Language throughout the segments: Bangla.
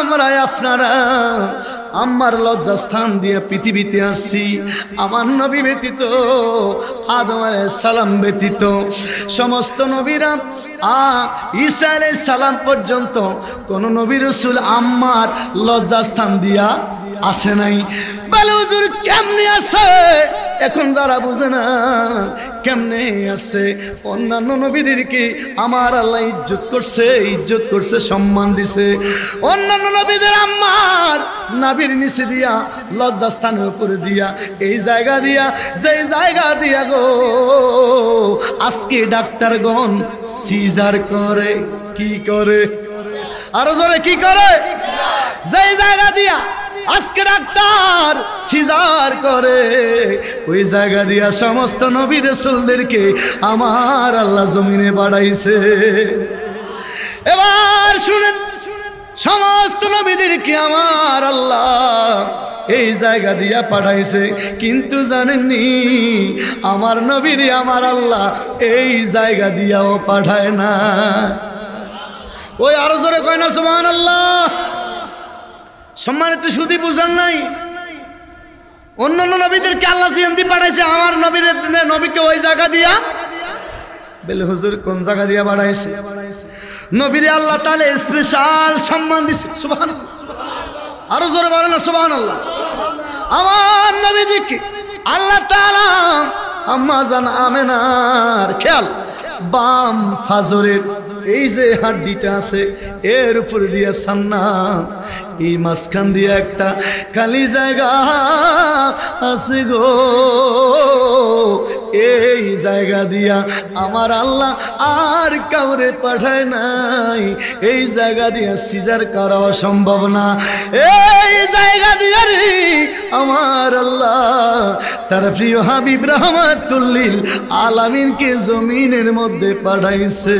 আমরা আপনারা আমার লজ্জাস্থান দিয়ে পৃথিবীতে আসছি। আমার নবী ব্যতীত, আদম আলাইহিস সালাম ব্যতীত সমস্ত নবীরা ঈসা আলাইহিস সালাম পর্যন্ত কোন নবী রাসূল আমার লজ্জাস্থান দিয়া আসে নাই। বলে হুজুর কেমনে আসে? এখন যারা বুঝে না কেমনে আসে, অন্যান্য নবীদেরকে আমার আল্লাহ ইজ্জত করছে, সম্মান দিছে। অন্যান্য নবীদের আমার নাভির নিচে দিয়া, লজ্জাস্থানের উপরে দিয়া, এই জায়গা দিয়া, যেই জায়গা দিয়া গো আজকে ডাক্তারগণ সিজার করে। কি করে? আরো জোরে কি করে? যেই জায়গা দিয়া আজকে ডাক্তার সিজার করে, ওই জায়গা দিয়া সমস্ত নবী রাসূলদেরকে আমার আল্লাহ জমিনে বাড়াইছে। এবার শুনেন, সমস্ত নবীদেরকে আমার আল্লাহ এই জায়গা দিয়া পাঠাইছে, কিন্তু জানেননি আমার নবীরে আমার আল্লাহ এই জায়গা দিয়াও পাঠায় না। ওই আরো জোরে কয় না সুবহানাল্লাহ। সম্মানিত শুধু বুঝান নাই, অন্যান্য নবীদেরকে আল্লাহ জিয়ান্তি পাঠাইছে, আমার নবীকে ওই জায়গা দিয়া। বলে হুজুর কোন জায়গা দিয়া বাড়াইছে? নবীরে আল্লাহ তাআলা স্পেশাল সম্মান দিছে। সুবহানাল্লাহ, আরো জোরে বলেন না সুবহানাল্লাহ। আমার নবীজিকে আল্লাহ তাআলা আম্মা জান আমেনার খেয়াল বাম ফাজরের এই যে হাড্ডিটা আছে এর উপর দিয়ে সান্না, এই মাঝখান দিয়ে একটা খালি জায়গা আছে গো, এই জায়গা দিয়া আমার আল্লাহ আর কাউরে পাঠায় নাই। এই জায়গা দিয়া সিজার করা সম্ভব না। এই জায়গা দিয়া রে আমার আল্লাহ তার প্রিয় হাবিব রাহমাতুল লিল আলামিনকে জমিনের মধ্যে পাঠাইছে।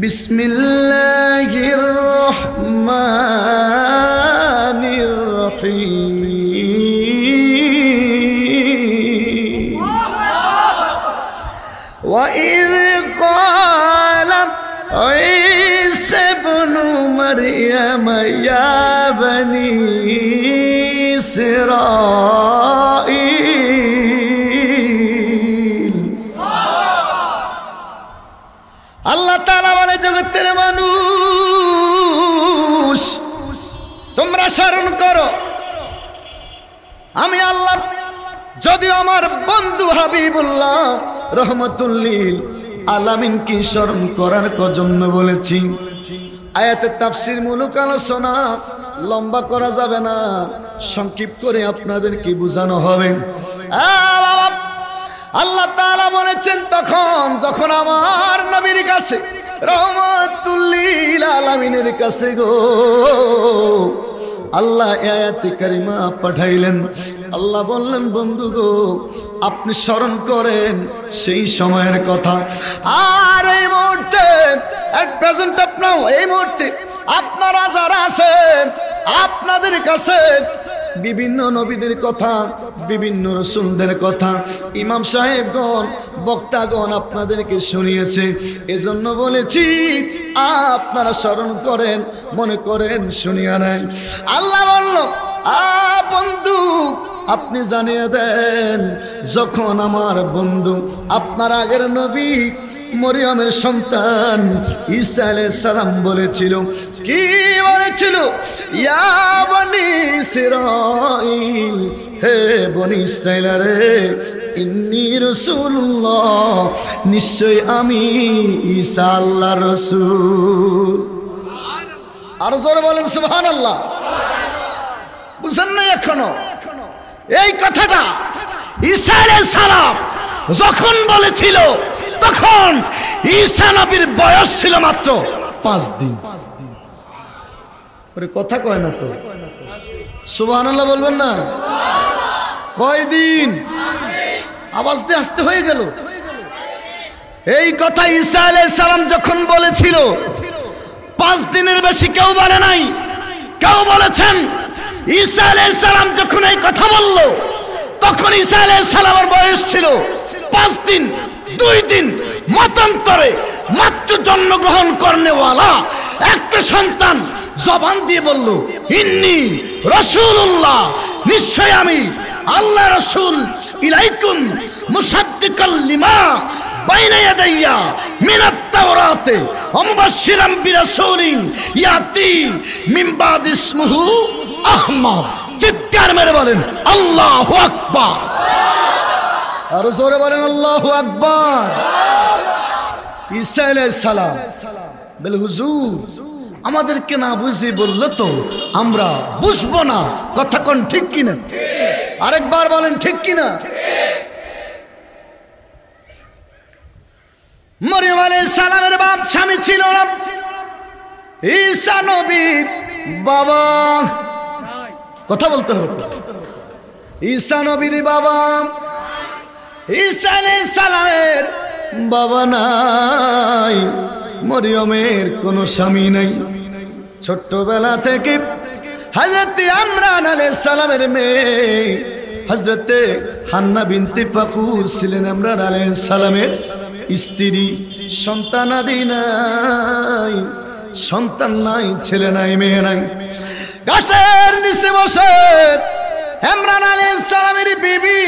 বিসমিল্লাহির রহমানির রহিম। وَإِذْ قَالَ عِيسَى ابْنُ مَرْيَمَ يَا بَنِي إسرائيل। আল্লাহ তাআলা বলে, জগতের মানুষ তোমরা স্মরণ করো, আমি আল্লাহ যদিও আমার বন্ধু হাবিবুল্লাহ রহমাতুল লিল আলামিনকে স্মরণ করার জন্য বলেছি। আয়াতের তাফসীর মূলক আলোচনা লম্বা করা যাবে না, সংক্ষিপ্ত করে আপনাদেরকে বোঝানো হবে। আল্লাহ তাআলা বলেছেন, তখন যখন আমার নবীর কাছে রহমাতুল লিল আলামিনের কাছে গো আল্লাহ আয়াতে কারিমা পাঠাইলেন। আল্লাহ বললেন, বন্ধু গো আপনি স্মরণ করেন সেই সময়ের কথা। আর এই মুহূর্তে এট প্রেজেন্ট অফ নাও, এই মুহূর্তে আপনারা যারা আছেন আপনাদের কাছে বিভিন্ন নবীদের কথা, বিভিন্ন রাসূলদের কথা ইমাম সাহেবগণ, বক্তাগণ আপনাদেরকে শুনিয়েছে। এজন্য বলেছি আপনারা স্মরণ করেন, মনে করেন, শুনিয়া নেন। আল্লাহ বলল, বন্ধু আপনি জানিয়ে দেন, যখন আমার বন্ধু আপনার আগের নবী মরিয়মের সন্তান ঈসা আলাইহিস সালাম বলেছিল, কি বলেছিল? ইয়া বনি ইসরাঈল, হে বনি ইসরাঈল রে, ইন্নী রাসূলুল্লাহ, নিশ্চয় আমি ঈসা আল্লাহর রাসূল। আর জোরে বলেন সুবহানাল্লাহ। বুঝেন না এখনো এই কথাটা? ঈসা আলাইহিস সালাম যখন বলেছিল তখন ঈসা নবীর বয়স ছিল মাত্র 5 দিন। ওরে কথা কয় না তো, সুবহানাল্লাহ বলবেন না? কয় দিন? আওয়াজ দিয়ে আসতে হয়ে গেল। এই কথা ঈসা আলাইহিস সালাম যখন বলেছিল 5 দিনের বেশি কেউ বলে নাই। কেউ বলেছেন ঈসা আলাইহিস সালাম যখন এই কথা বলল তখন ঈসা আলাইহিস সালামের বয়স ছিল 5 দিন 2 দিন মতান্তরে মাত্র জন্মগ্রহণ করনেওয়ালা একটা সন্তান জবান দিয়ে বলল ইন্নী রাসূলুল্লাহ, নিশ্চয় আমি আল্লাহ রাসূল, ইলাইকুম মুসাদ্দিকাল লিমা বাইনা ইয়াদাইয়া মিনাত তাওরাতে ওয়া মুবাশশিরাম বিরাসূলিন ইয়াতি মিন বাদ ইসমুহু আহমদ। চিৎকার মেরে বলেন আল্লাহু আকবার। আর জোরে বলেন আল্লাহু আকবার। ঈসা আলাইহিস সালাম বলে হুজুর আমাদেরকে না বুঝিয়ে বললো তো আমরা বুঝবো না, কথা কোন ঠিক কিনা? আরেকবার বলেন ঠিক কিনা? মরিয়ম আলাইহিস সালামের বাপ স্বামী ছিল না, ঈসা নবীর বাবা, কথা বলতে হবে। ঈসা নবীর বাবা, ঈসা আলাইহিস সালামের বাবা নাই, মরিয়মের কোনো স্বামী নাই। ছোট্টবেলা থেকে হযরত ইমরান আলাইহিস সালামের মেয়ে হযরতে হান্না বিনতে ফাকুর ছিলেন ইমরান আলাইহিস সালামের স্ত্রী। সন্তানাদি নাই, সন্তান নাই, ছেলে নাই, মেয়ে নাই। গাছের নিচে বসে ইমরান আলাইহিস সালামের বিবি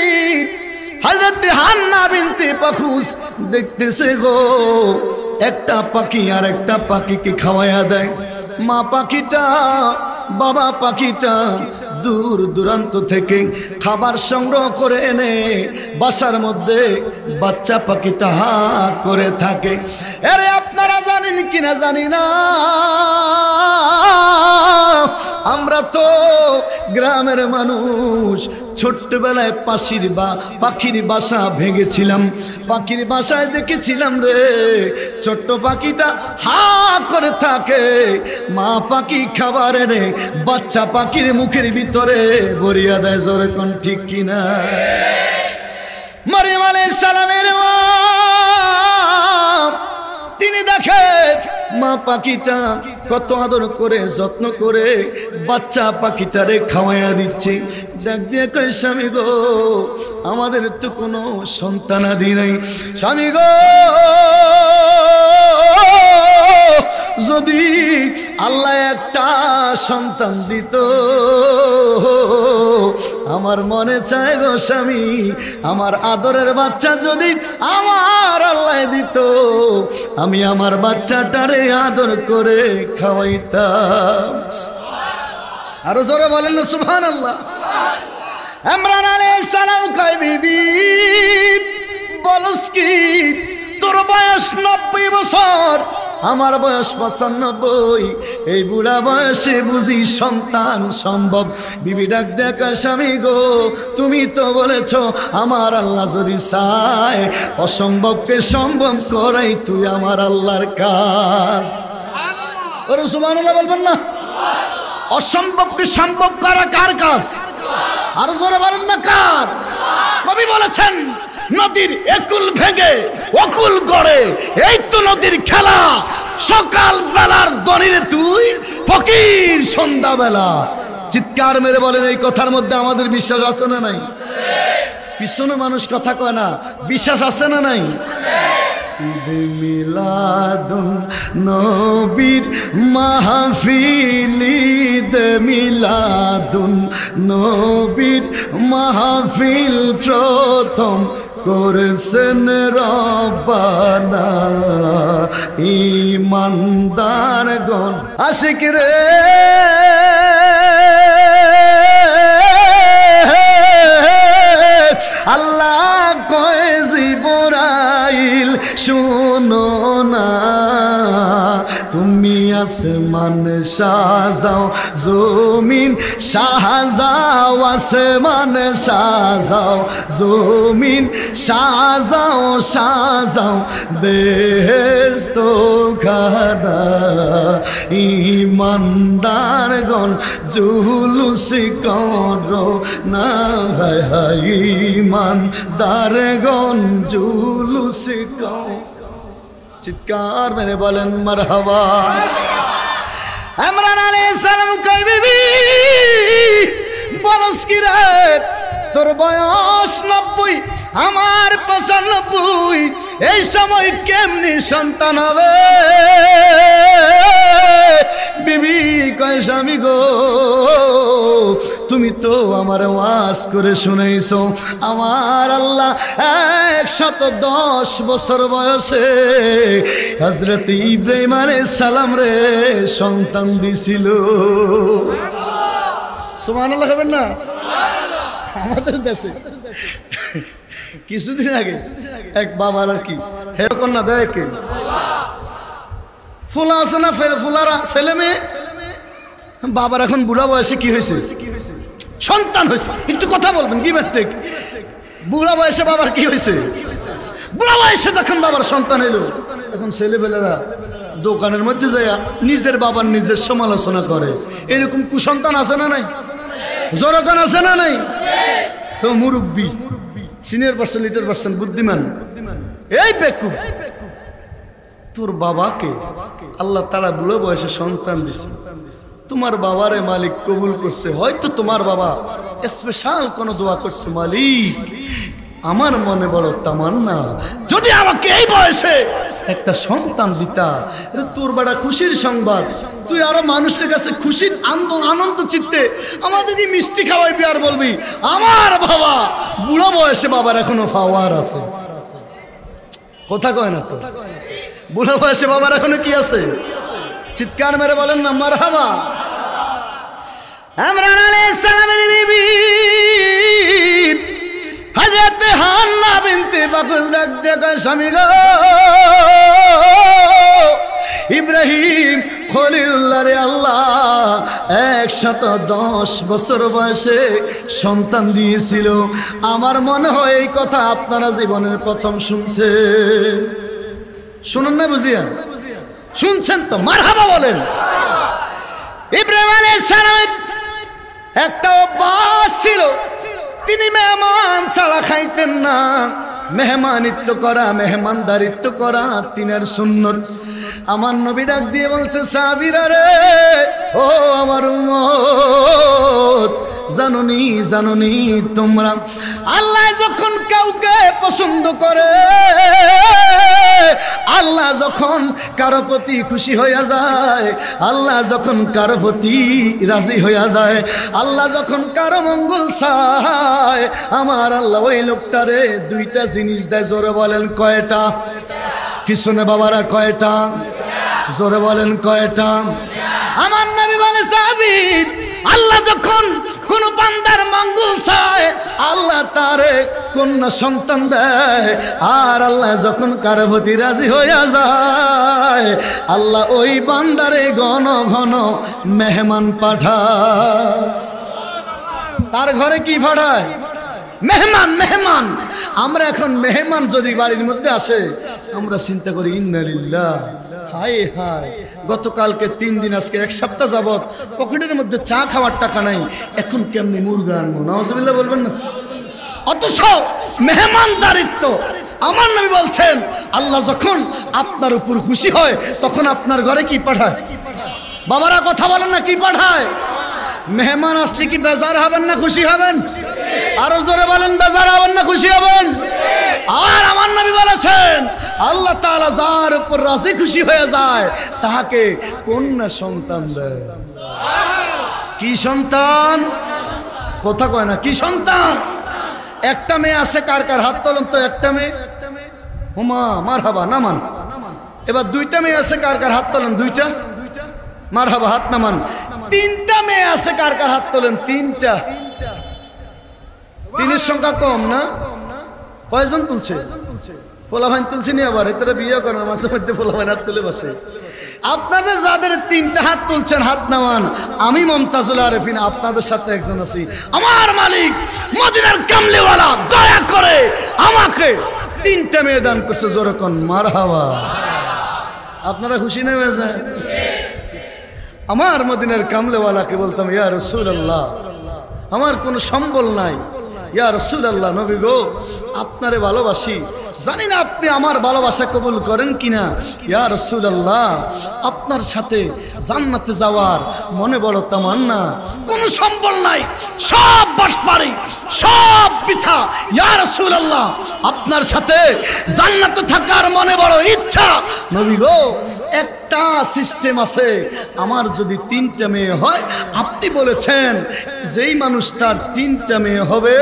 হযরত হান্না বিনতে ফাকুর দেখতেছে গো একটা পাখি আর একটা পাখিকে খাওয়াইয়া দেয়। মা পাখিটা বাবা পাখিটা দূর দূরান্ত থেকে খাবার সংগ্রহ করে এনে বাসার মধ্যে বাচ্চা পাখিটা হা করে থাকে। আরে আপনারা জানেন কিনা জানি না, আমরা তো গ্রামের মানুষ, ছোট্টবেলায় পাখির বাসা ভেঙেছিলাম। পাখির বাসায় দেখেছিলাম রে ছোট্ট পাখিটা হা করে থাকে, মা পাখি খাবার এনে বাচ্চা পাখির মুখের ভিতরে ভরিয়া দেয়। জোরে কোন ঠিক কিনা? মরিয়ম আলাইহিস সালামের মা তিনি দেখে মা পাখিটা কত আদর করে যত্ন করে বাচ্চা পাখিটারে খাওয়াইয়া দিচ্ছে। ডাক দিয়ে কয় স্বামী গো আমাদের তো কোনো সন্তানাদি নাই, স্বামী গো যদি আল্লাহ একটা সন্তান দিত আমার মনে চায় গো স্বামী, আমার আদরের বাচ্চা যদি আমার আল্লাহ দিত আমি আমার বাচ্চাটারে আদর করে খাওয়াইতাম। আরো জোরে বলেন না সুবহানাল্লাহ। ইমরান আলাইহিস সালাম কয় বিবি বলস কি তোর বয়স 90 বছর, আমার বয়স 95, এই বুড়া বয়সে বুঝি সন্তান সম্ভব? বিবি ডাক দেখা স্বামী গো তুমি তো বলেছ আমার আল্লাহ যদি চায় অসম্ভবকে সম্ভব করাই তুই আমার আল্লাহর কাজ। ওরে সুবহানাল্লাহ বলবেন না? অসম্ভবকে সম্ভব করা কার কাজ? আর জোরে বলেন না কার? কবি বলেছেন নদীর একুল ভেঙে অকুল গড়ে, এই তো নদীর খেলা, সকাল বেলার দনিরে তুই ফকির সন্ধ্যা বেলা। চিৎকার মেরে বলেন এই কথার মধ্যে আমাদের বিশ্বাস আছে না নাই? পিছনে মানুষ কথা কয় না, বিশ্বাস আছে না নাই? ঈদে মিলাদুন নবীর মাহফিল, ঈদে মিলাদুন নবীর মাহফিল প্রথম করেছেন রব্বানা, ঈমানদারগণ আশিক রে আল্লাহ কয় জিবরাইল শুনো না, তুমি আসমান সাজাও জমিন সাজাও, আসমান সাজাও জমিন সাজাও, সাজাও বেহেশত খানা, ঈমানদারগণ জুলুস করো না, হায় হায় ঈমানদারগণ জুলুস করো। চিৎকার মেরে বলেন মারহাবা। ইমরান আলাইহিস সালাম কই বিবি বলস কি রে তোর বয়স 90, আমার 95 এই সময় কেমনি সন্তান হবে? বিবি কয় স্বামী গো, তুমি তো আমার ওয়াজ করে শুনাইছো আমার আল্লাহ 110 বছর বয়সে হযরত ইব্রাহিম আলাইহিস সালাম রে সন্তান দিছিল। সুবহানাল্লাহ খাবেন না? আমাদের দেশে কিছুদিন আগে এক বাবার আর কি এরকম না দেয় কে ফুলা আছে না, ফুলারা ছেলে মেয়ে, বাবার এখন বুড়া বয়সে কি হয়েছে? সন্তান হয়েছে। একটু কথা বলবেন কি ঠিক? বুড়া বয়সে বাবার কি হয়েছে? বুড়া বয়সে যখন বাবার সন্তান এলো, এখন ছেলেবেলেরা দোকানের মধ্যে যায় নিজের বাবার নিজের সমালোচনা করে। এরকম কুসন্তান আছে না নাই? জরকান আছে না নাই? তো মুরব্বী, সিনিয়র পার্সন, লিটার পার্সন, বুদ্ধিমান, এই বেকুব, তোর বাবাকে আল্লাহ তাআলা বুড়ো বয়সে সন্তান দিছে, তোমার বাবারে মালিক কবুল করছে। হয়তো তোমার বাবা স্পেশাল কোনো দোয়া করছে, মালিক আমার মনে বড় তামান্না যদি আমাকে এই বয়সে একটা সন্তান দিতা। তোর বড় খুশির সংবাদ, তুই আরো মানুষের কাছে খুশির আনন্দ চিত্তে আমাদেরকে মিষ্টি খাওয়াইবি আর বলবি আমার বাবা বুড়ো বয়সে, বাবার এখনো পাওয়ার আছে। কথা কয় না তো? বুড়ো বয়সে বাবার এখনো কি আছে? চিৎকার মেরে বলেন না মারহাবা। ইমরান আলাইহিস সালামের বিবি হযরত হান্না বিনতে বাকুস ডাক দিয়ে কয় স্বামী গো, ইব্রাহিম খলিলুল্লাহ রে আল্লাহ 110 বছর বয়সে সন্তান দিয়েছিল। আমার মনে হয় এই কথা আপনারা জীবনের প্রথম শুনছেন। শুনুন না বুঝিয়া? শুনছেন তো? মারহাবা বলেন। ইব্রাহিম আলাইহিস সালামের একটা অভ্যাস ছিল, তিনি মেহমান ছাড়া খাইতেন না। মেহমানিত্ব করা, মেহমানদারিত্ব করা তিনার সুন্নত। আমার নবী ডাক দিয়ে বলছে সাহাবীরা রে, ও আমার উম্মত, জানুনি জানুনি তোমরা, আল্লাহ যখন কাউকে পছন্দ করে, আল্লাহ যখন কারো প্রতি খুশি হইয়া যায়, আল্লাহ যখন কারো প্রতি রাজি হইয়া যায়, আল্লাহ যখন কারো মঙ্গল চায়, আমার আল্লাহ ওই লোকটারে দুইটা জিনিস দেয়। জোরে বলেন কয়টা? পিছনে বাবারা কয়টা? জোরে বলেন কয়টা? আমার নবী বলে সাহাবী, আল্লাহ যখন কোন বান্দার মঙ্গল চায়, আল্লাহ তারে কন্যা সন্তান দেয়। আর আল্লাহ যখন কারো প্রতি রাজি হইয়া যায়, আল্লাহ ওই বান্দারে ঘন ঘন মেহমান পাঠায়। তার ঘরে কি পাঠায়? মেহমান। মেহমান। আমরা এখন মেহমান যদি বাড়ির মধ্যে আসে, আমরা চিন্তা করি ইন্না লিল্লাহ, হায় হায়, গতকালকে 3 দিন, আজকে 1 সপ্তাহ যাবত পকেটের মধ্যে চা খাওয়ার টাকা নাই, এখন কেমনি মুরগা আনবো? নাউজুবিল্লাহ বলবেন না? অথচ মেহমানদারিত্ব, আমার নবী বলছেন আল্লাহ যখন আপনার উপর খুশি হয়, তখন আপনার ঘরে কি পাঠায়? বাবারা কথা বলেন না, কি পাঠায়? মেহমান আসলে কি বেজার হবেন না খুশি হবেন? আরো জোরে বলেন, বেজার হবেন না খুশি হবেন? আর আমার নবী বলেছেন আল্লাহ তাআলা যার উপর রাজি খুশি হয়ে যায়, তাহাকে কন্যা সন্তান দেয়। কি সন্তান? কথা কয় না, কি সন্তান? একটা মেয়ে আছে, কার কার হাত তোলেন তো? একটা মেয়ে, হুমা মারহাবা, নামান। এবার 2টা মেয়ে আছে, কার কার হাত তোলেন? 2টা, মারহাবা, হাত নামান। 3টা মেয়ে আছে, কার কার হাত তোলেন? 3টা। 3-এর সংখ্যা কম না? কয়জন তুলছে? পোলাভাইন তুলছে নি? আবার এতে বিয়ে করেন, মাঝে মধ্যে পোলাভাইন হাত তুলে বসে। আপনাদের যাদের 3টা হাত তুলছেন, হাত নামান। আমি মুমতাজুল আরেফিন আপনাদের সাথে একজন আছি। আমার মালিক মদিনার কামলিওয়ালা দয়া করে আমাকে 3টা মেয়ে দান করছে। জোরে কোন মারহাবা। আপনারা খুশি না হয়ে যায়? আমার মদিনার কামলিওয়ালাকে বলতাম, ইয়া রাসূলুল্লাহ, আমার কোনো সম্বল নাই, ইয়া রাসূলুল্লাহ, নবী গো আপনারে ভালোবাসি, জানি না আপনি আমার ভালোবাসা কবুল করেন কিনা। ইয়া রাসূলুল্লাহ, আপনার সাথে জান্নাতে যাওয়ার মনে বড় তামান্না, কোনো সম্বল নাই, সব বাটপারি, সব পিতা, ইয়া রাসূলুল্লাহ আপনার সাথে জান্নাতে থাকার মনে বড় ইচ্ছা। নবী গো একটা সিস্টেম আছে, আমার যদি 3টা মেয়ে হয়, আপনি বলেছেন যেই মানুষটার 3টা মেয়ে হবে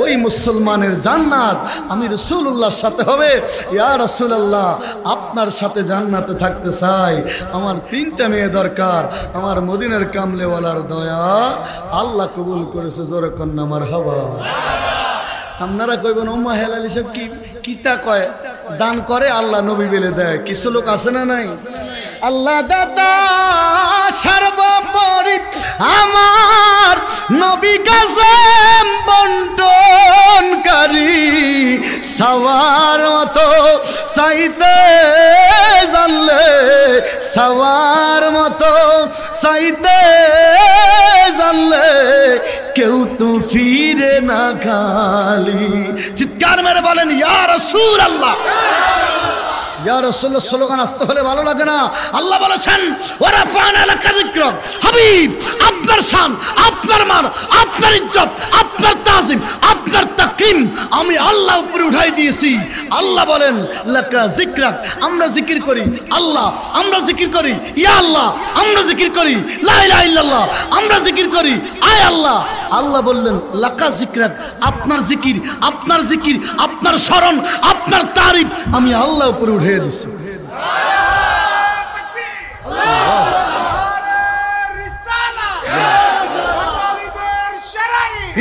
ওই মুসলমানের জান্নাত আমি রাসূলুল্লাহর সাথে হবে। ইয়া রাসূলুল্লাহ আপনার সাথে জান্নাতে থাকতে চাই, আমার 3টা মেয়ে দরকার, আমার মদিনার কামলেওয়ালার দয়া আল্লাহ কবুল করেছে। জোরে কন্যা মারহাবা। আপনারা কইবেন ওম্মা হেলাল সব কি কিতা কয়, দান করে আল্লাহ নবী বেলে দেয়। কিছু লোক আছে না নাই? আল্লাহ দাদা সর্বোপরি আমার নবী গাজেম বন্টনকারী, সওয়ার মতো চাইতে জানলে, সওয়ার মতো চাইতে জানলে কেউ তো ফিরে না খালি। চিৎকার মেরে বলেন ইয়া রাসূলুল্লাহ। ইয়া রাসূলুল্লাহ স্লোগান আসতে হলে ভালো লাগে না? আল্লাহ বলেছেন ওয়ারাফানা লাকা যিকরাক, হাবিব আপনার শান, আপনার মান, আপনার ইজ্জত, আপনার তাজিম, আপনার তাকরীম আমি আল্লাহ উপরে উঠাই দিয়েছি। আল্লাহ বলেন লাকা যিকরাক, আমরা জিকির করি আল্লাহ, আমরা জিকির করি ইয়া আল্লাহ, আমরা জিকির করি লা ইলাহা ইল্লাল্লাহ, আমরা জিকির করি আয় আল্লাহ। আল্লাহ বললেন লাকা যিকরাক, আপনার জিকির, আপনার জিকির, আপনার স্মরণ, আপনার তারিফ আমি আল্লাহ উপরে উঠে দিছি।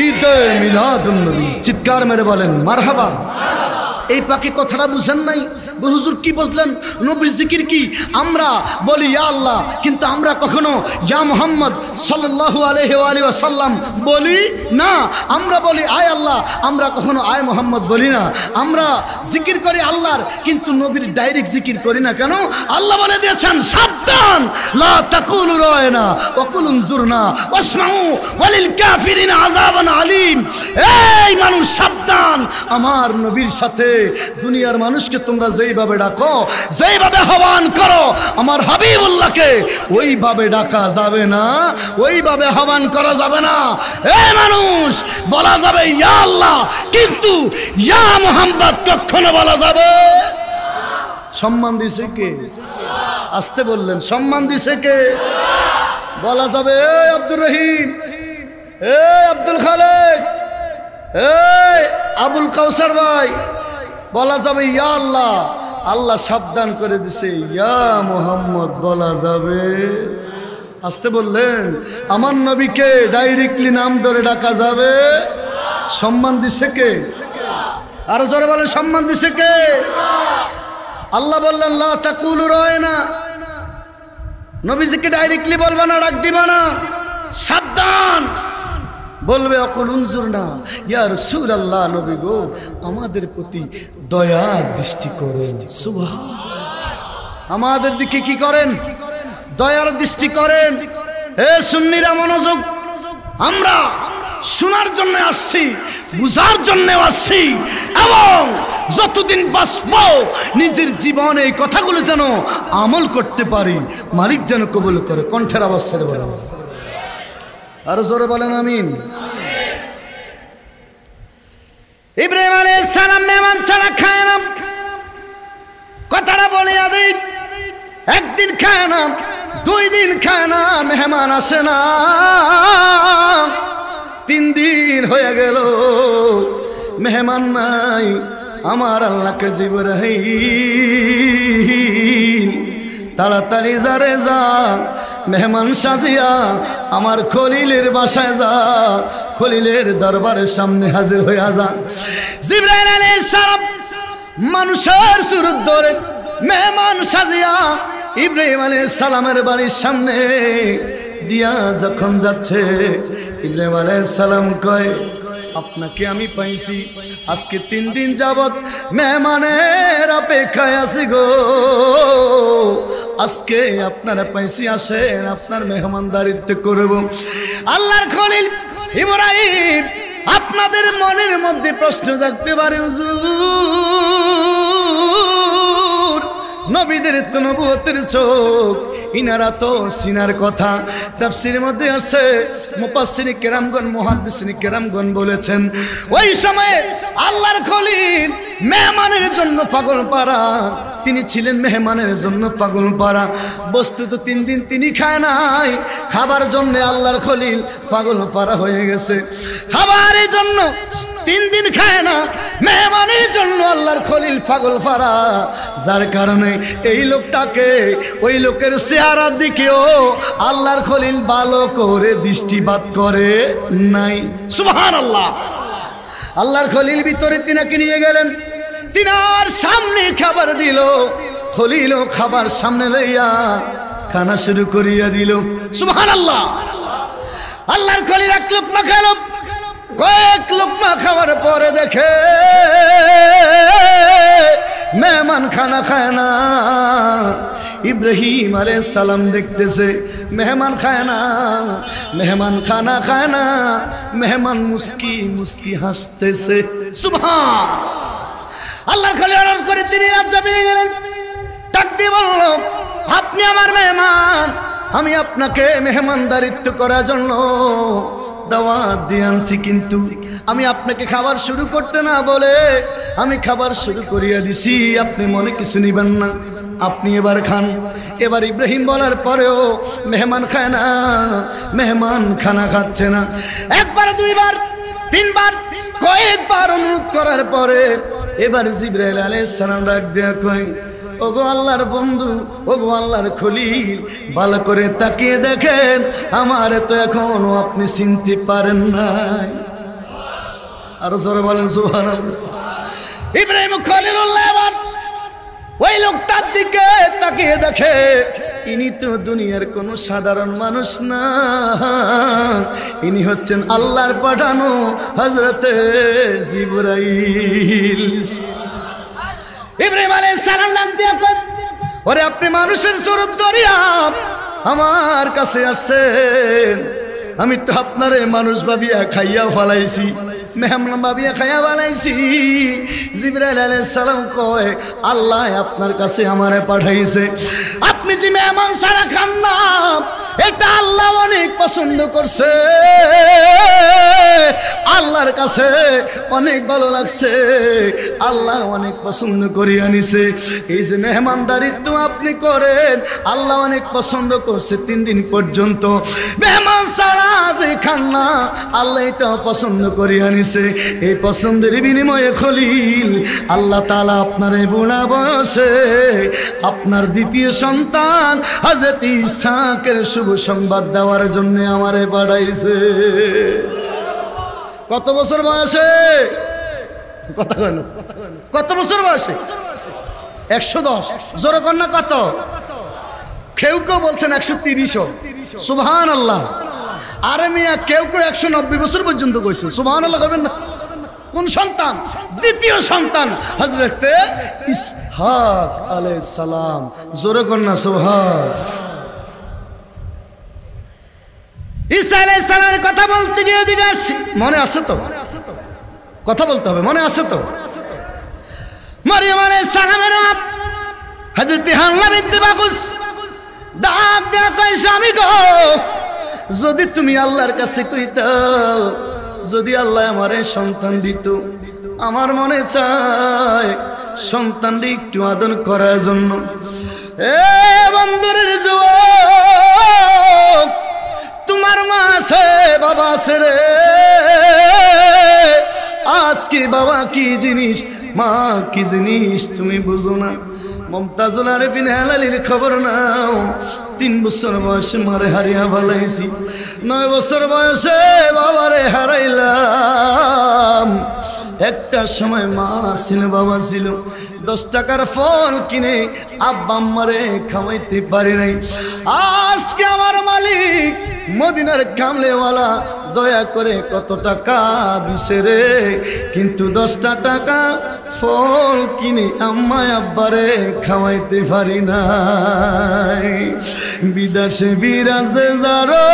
ঈদে মিলাদুন নবী। চিৎকার মেরে বলেন মারহাবা। এই পাকে কথাটা বুঝেন নাই? হুজুর কি বুঝলেন? নবীর জিকির কি? আমরা বলি ইয়া আল্লাহ, কিন্তু আমরা কখনো ইয়া মুহাম্মদ সাল্লাল্লাহু আলাইহি ওয়া সাল্লাম বলি না। আমরা বলি আয় আল্লাহ, আমরা কখনো আয় মুহাম্মদ বলি না। আমরা জিকির করি আল্লাহর, কিন্তু নবীর ডাইরেক্ট জিকির করি না। কেন? আল্লাহ বলে দিয়েছেন সাবধান, লা তাকুলু রায়না ওয়া কুলু জুরনা ওয়াসমাউ ওয়ালিল কাফিরিনা আযাবান আলীম। এই মানুষ সাবধান, আমার নবীর সাথে দুনিয়ার মানুষকে তোমরা যেইভাবে ডাকো, যেইভাবে আহ্বান করো, আমার হাবিবুল্লাহকে ওইভাবে ডাকা যাবে না, ওইভাবে আহ্বান করা যাবে না। এই মানুষ বলা যাবে ইয়া আল্লাহ, কিন্তু ইয়া মুহাম্মদ কখনো বলা যাবে। সম্মান দিছে কে? আসতে বললেন সম্মান দিছে কে? বলা যাবে এই আব্দুর রহিম, এই আব্দুল খালেক, এই আবুল কাউসার ভাই, বলা যাবে ইয়া আল্লাহ। আল্লাহ সাবধান করে দিছে ইয়া মুহাম্মদ বলা যাবে। আসতে বললেন আমার নবীকে ডাইরেক্টলি নাম ধরে ডাকা যাবে। সম্মান দিছে কে? আরো জোরে বলেন সম্মান দিছে কে? আল্লাহ বললেন লা তাকুলু রায়না, নবীজিকে ডাইরেক্টলি বলবা না, ডাক দিবা না, সাবধান বলবে অকুল উনজুরনা ইয়া রাসূলুল্লাহ, নবী গো আমাদের প্রতি দয়ার দৃষ্টি করেন। সুবহান, আমাদের দিকে কি করেন? দয়ার দৃষ্টি করেন। হে সুন্নিরা মনোযোগ, আমরা শোনার জন্য আসছি, বুঝার জন্য আসছি, এবং যতদিন বাঁচব নিজের জীবনে এই কথাগুলো যেন আমল করতে পারি, মালিক যেন কবুল করে। কণ্ঠের আওয়াজ ছেড়ে বলেন আরো জোরে বলেন আমিন। ইব্রাহিম আলাইহিস সালাম মেহমান ছাড়া খায় না, কথাটা বলে আদি একদিন খায় না, 2 দিন খায় না, মেহমান আসে না, 3 দিন হয়ে গেল মেহমান নাই। আমার আল্লাহকে জিবরাইল তাড়াতাড়ি যারে যা, মেহমান সাজিয়া আমার খলিলের বাসায় যা, খলিলের দরবারের সামনে হাজির হইয়া যা। জিবরাইল আলাইহিস সালাম মানুষের সুরত ধরে মেহমান সাজিয়া ইব্রাহিম আলাইহিস সালামের বাড়ির সামনে দিয়া যখন যাচ্ছে, ইব্রাহিম আলাইহিস সালাম কয় আপনাকে আমি পাইছি, আজকে 3 দিন যাবত মেহমানের অপেক্ষায় আছি গো, আজকে আপনারা পাইছি, আসেন আপনার মেহমানদারিত্ব করব। আল্লাহর খলিল ইব্রাহিম, আপনাদের মনের মধ্যে প্রশ্ন জাগতে পারে হুজুর, নবীদের তো নবুয়তের চোখ, ইনারা তো সিনার কথা। তাফসীরের মধ্যে আছে, মুফাসসির কেরামগণ, মুহাদ্দিসিন কেরামগণ বলেছেন ওই সময়ে আল্লাহর খলিল মেহমানের জন্য পাগল পারা, তিনি ছিলেন মেহমানের জন্য পাগল পারা। বস্তুত 3 দিন তিনি খায় নাই, খাবার জন্য আল্লাহর খলিল পাগল পারা হয়ে গেছে। খাবারের জন্য 3 দিন খায় না, মেহমানের জন্য আল্লাহর খলিল পাগল পারা। যার কারণে এই লোকটাকে, ওই লোকের চেহারার দিকেও আল্লাহর খলিল ভালো করে দৃষ্টিপাত করে নাই। সুবহানাল্লাহ। আল্লাহর খলিল ভিতরে তিনাকে নিয়ে গেলেন, তিনার সামনে খাবার দিল। খলিলও খাবার সামনে লইয়া খানা শুরু করিয়া দিল। সুবহানাল্লাহ। আল্লাহর খলিল 1 লোকমা খেল। কয়েক লোকমা খাওয়ার পরে দেখে মেহমান খানা খায় না। ইব্রাহিম আলাইহিস সালাম দেখতেছে মেহমান খায় না, মেহমান খানা খায় না, মেহমান মুস্কি মুস্কি হাসতেছে। সুবহান। আল্লাহর খলিল অর্ডার করে তিনি রাজ্জা পেয়ে গেলেন। ডাক দিয়ে বলল, আপনি আমার মেহমান, আমি আপনাকে মেহমানদারিত্ব করার জন্য দাওয়াত দিয়ে আনছি, কিন্তু আমি আপনাকে খাবার শুরু করতে না বলে আমি খাবার শুরু করিয়া দিছি, আপনি মনে কিছু নিবেন না, আপনি এবার খান। এবার ইব্রাহিম বলার পরেও মেহমান খায় না, মেহমান খানা খাচ্ছে না। 1 বার 2 বার 3 বার কয়েকবার অনুরোধ করার পরে এবার জিবরাইল আলাইহিস সালাম ডাক দেয়া কয়, ওগো আল্লাহর বন্ধু, ওগো আল্লাহর খলিল, ভালো করে তাকিয়ে দেখেন, আমার তো এখনো আপনি চিনতে পারেন নাই। আরো জোরে বলেন সুবহানাল্লাহ। ইব্রাহিম খলিলুল্লাহ আবার ওই লোকটার দিকে তাকিয়ে দেখে, ইনি তো দুনিয়ার কোনো সাধারণ মানুষ না, ইনি হচ্ছেন আল্লাহর পাঠানো হযরতে জিবরাইল। ইব্রাহিম আলাইহিস সালাম নাম দিয়া কয়, ওরে আপনি মানুষের সুরত ধরিয়া আমার কাছে আসছেন, আমি তো আপনারে মানুষ ভাবিয়া খাইয়া ফলাইছি, মেহমান ভাবিয়া খাইয়া ফলাইছি। জিবরাইল আলাইহিস সালাম কয়, আল্লাহ আপনার কাছে আমারে পাঠাইছে, আপনি যে মেহমান ছাড়া খান না, এটা আল্লাহ অনেক পছন্দ করছে, আল্লাহর কাছে অনেক ভালো লাগছে, আল্লাহ অনেক পছন্দ করিয়া নিছে। এই যে মেহমানদারিত্ব আপনি করেন, আল্লাহ অনেক পছন্দ করছে। 3 দিন পর্যন্ত মেহমান ছাড়া যে খান না, আল্লাহ এটা পছন্দ করিয়া নিছে। এই পছন্দের বিনিময়ে খলিল আল্লাহ তাআলা আপনার এই বুড়া বয়সে আপনার দ্বিতীয় সন্তান হযরত ইসহাকের শুভ সংবাদ দেওয়ার জন্য আমারে পাঠাইছে। কত বছর বয়সে? কত বছর বয়সে? 110। জোরে কর না কত? কেউ কেউ বলছেন 130। সুবহানাল্লাহ। আরে মিয়া, কেউ কেউ 190 বছর পর্যন্ত কইছে। সুবহানাল্লাহ কইবেন না? কোন সন্তান? দ্বিতীয় সন্তান হযরত ইসহাক আলাইহিস সালাম। জোরে কর না সুবহান। ঈসা আলাইহিস সালামের কথা বলতে গিয়ে এদিকে আসছি, মনে আছে তো? কথা বলতে হবে, মনে আছে তো? মারিয়াম আলাইহিস সালামের বাপ হযরত হান্না বিনতে বাকুস ডাক দেয়া কয়, স্বামী গো, যদি তুমি আল্লাহর কাছে কইতা, যদি আল্লাহ আমারে সন্তান দিত, আমার মনে চায় সন্তানটি একটু আদর করার জন্য। এ বন্ধুরের যুবক, তোমার মা আছে, বাবা আছে রে, আজকে বাবা কি জিনিস, মা কি জিনিস তুমি বুঝো না। মুমতাজুল আরেফিন হেলালির খবর নাও। 3 বছর বয়সে মারে হারিয়া ফেলাইছি, 9 বছর বয়সে বাবারে হারাইলাম। একটা সময় মা ছিল, বাবা ছিল, 10 টাকার ফল কিনে আব্বা আম্মারে খাওয়াইতে পারি নাই। আজকে আমার মালিক মদিনার কামলেওয়ালা দয়া করে কত টাকা দিছে রে, কিন্তু 10টা টাকা ফল কিনে আম্মা আব্বারে খাওয়াইতে পারি নাই। বিদেশে বিরাজে যারো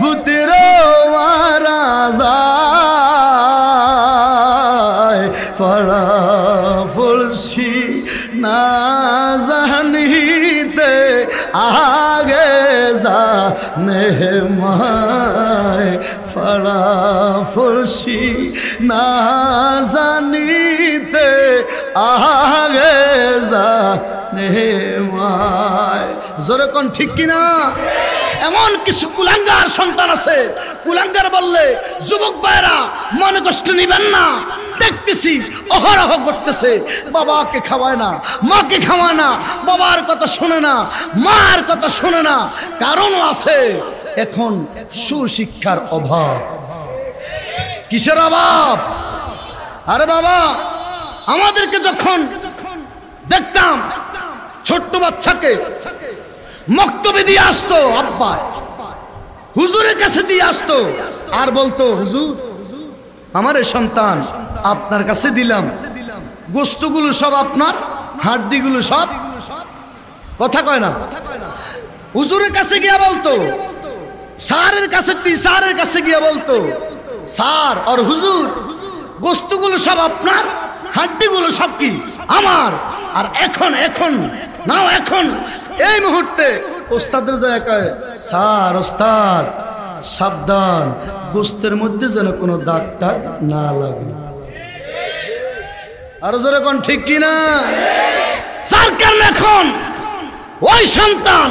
ভূতের মারা যায়, ফড়া ফলসি না জাহান আগে জানে মায় ফাড়া ফরসি না জানিতে আগে জানে মায়। জোরে কোন ঠিক কিনা? এমন কিছু কুলাঙ্গার সন্তান আছে, কুলাঙ্গার বললে যুবক ভাইরা মনে কষ্ট নিবেন না, দেখতেছি অহরহ করতেছে, বাবাকে খাওয়ায় না, মাকে খাওয়ায় না, বাবার কথা শোনে না, মার কথা শোনে না। কারণও আছে, এখন সুশিক্ষার অভাব। কিসের অভাব? আরে বাবা, আমাদেরকে যখন দেখতাম ছোট্ট বাচ্চাকে মক্তবে দিয়ে আসতো, আব্বা হুজুরের কাছে দিয়ে আসতো, আর বলতো হুজুর আমার এই সন্তান আপনার কাছে দিলাম, গোস্তগুলো সব আপনার, হাড্ডিগুলো সব, কথা কয় না। হুজুরের কাছে গিয়া বলতো, স্যারের কাছে, টিচারের কাছে গিয়া বলতো, স্যার আর হুজুর গোস্তগুলো সব আপনার, হাড্ডিগুলো সব কি আমার। আর এখন না, এখন এই মুহূর্তে ওস্তাদের জায়গায়, স্যার ওস্তাদ সাবধান, গোস্তের মধ্যে যেন কোনো দাগ টাগ না লাগে। আরো জোরে কোন ঠিক কিনা? যার কারণে এখন ওই সন্তান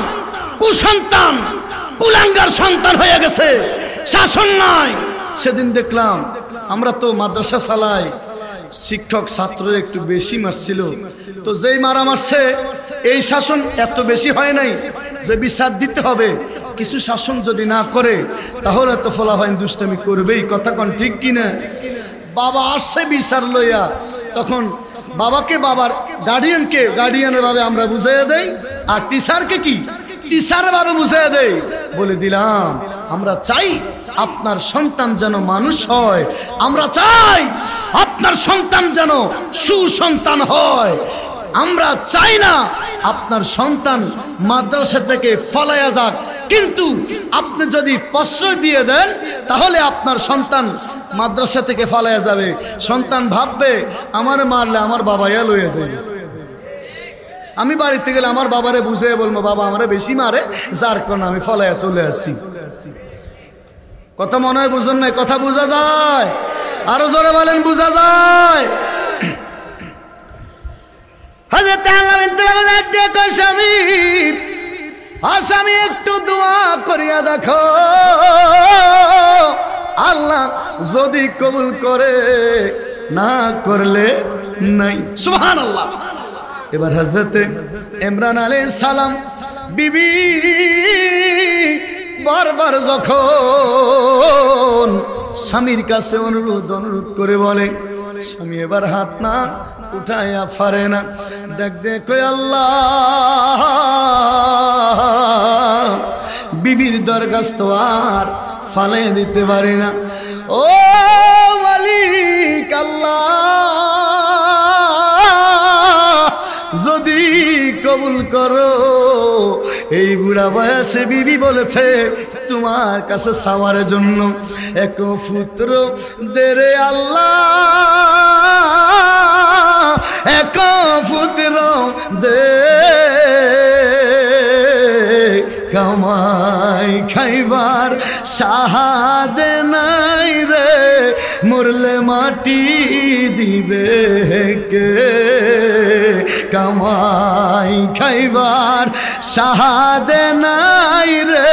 কুসন্তান, কুলাঙ্গার সন্তান হয়ে গেছে, শাসন নাই। সেদিন দেখলাম, আমরা তো মাদ্রাসা চালাই, শিক্ষক ছাত্রের একটু বেশি মারছিল, তো যেই মারা মারছে এই শাসন এত বেশি হয় নাই যে বিচার দিতে হবে। কিছু শাসন যদি না করে তাহলে তো ফলাফল দুষ্টামি করবেই, কথা কোন ঠিক কিনা? বাবা আসছে বিচার লইয়া, তখন বাবাকে বাবার গার্ডিয়ানকে গার্ডিয়ানের ভাবে আমরা বুঝাইয়া দেই, আর টিচারকে কি টিচারের ভাবে বুঝাইয়া দেই। বলে দিলাম আমরা চাই আপনার সন্তান যেন মানুষ হয়, আমরা চাই আপনার সন্তান যেন সুসন্তান হয়। আমরা চাই না আপনার সন্তান মাদ্রাসা থেকে ফলাইয়া যাক, কিন্তু আপনি যদি প্রশ্রয় দিয়ে দেন তাহলে আপনার সন্তান মাদ্রাসা থেকে ফলাইয়া যাবে। সন্তান ভাববে আমার মারলে আমার বাবা ইয়া লইয়া যাবে। আমি বাড়িতে গেলে আমার বাবারে বুঝিয়ে বলবো, বাবা আমরা বেশি মারে, যার কারণে আমি ফলাইয়া চলে আসছি। কথা মনে হয় বুঝেন নাই? কথা বোঝা যায়? আরো জোরে বলেন, বোঝা যায়? আসামি একটু দোয়া করিয়া দেখো, আল্লাহ যদি কবুল করে, না করলে নাই। সুবহানাল্লাহ। এবার হযরতে ইমরান আলাইহিস সালাম বিবি বারবার যখন স্বামীর কাছে অনুরোধ করে বলে, স্বামী এবার হাত না উঠাইয়া পারে না, ডাক দে কই আল্লাহ বিবির দরখাস্ত আর ফালে দিতে পারি না। ও মালিক আল্লাহ, যদি কবুল করো, এই বুড়া বয়সে বিবি বলেছে তোমার কাছে চাওয়ার জন্য এক পুত্র দে রে আল্লাহ, এক পুত্র দে, কামাই খাইবার সাহাদে নাই রে, মরলে মাটি দিবে কে, কামাই খাইবার সাহাদে নাই রে,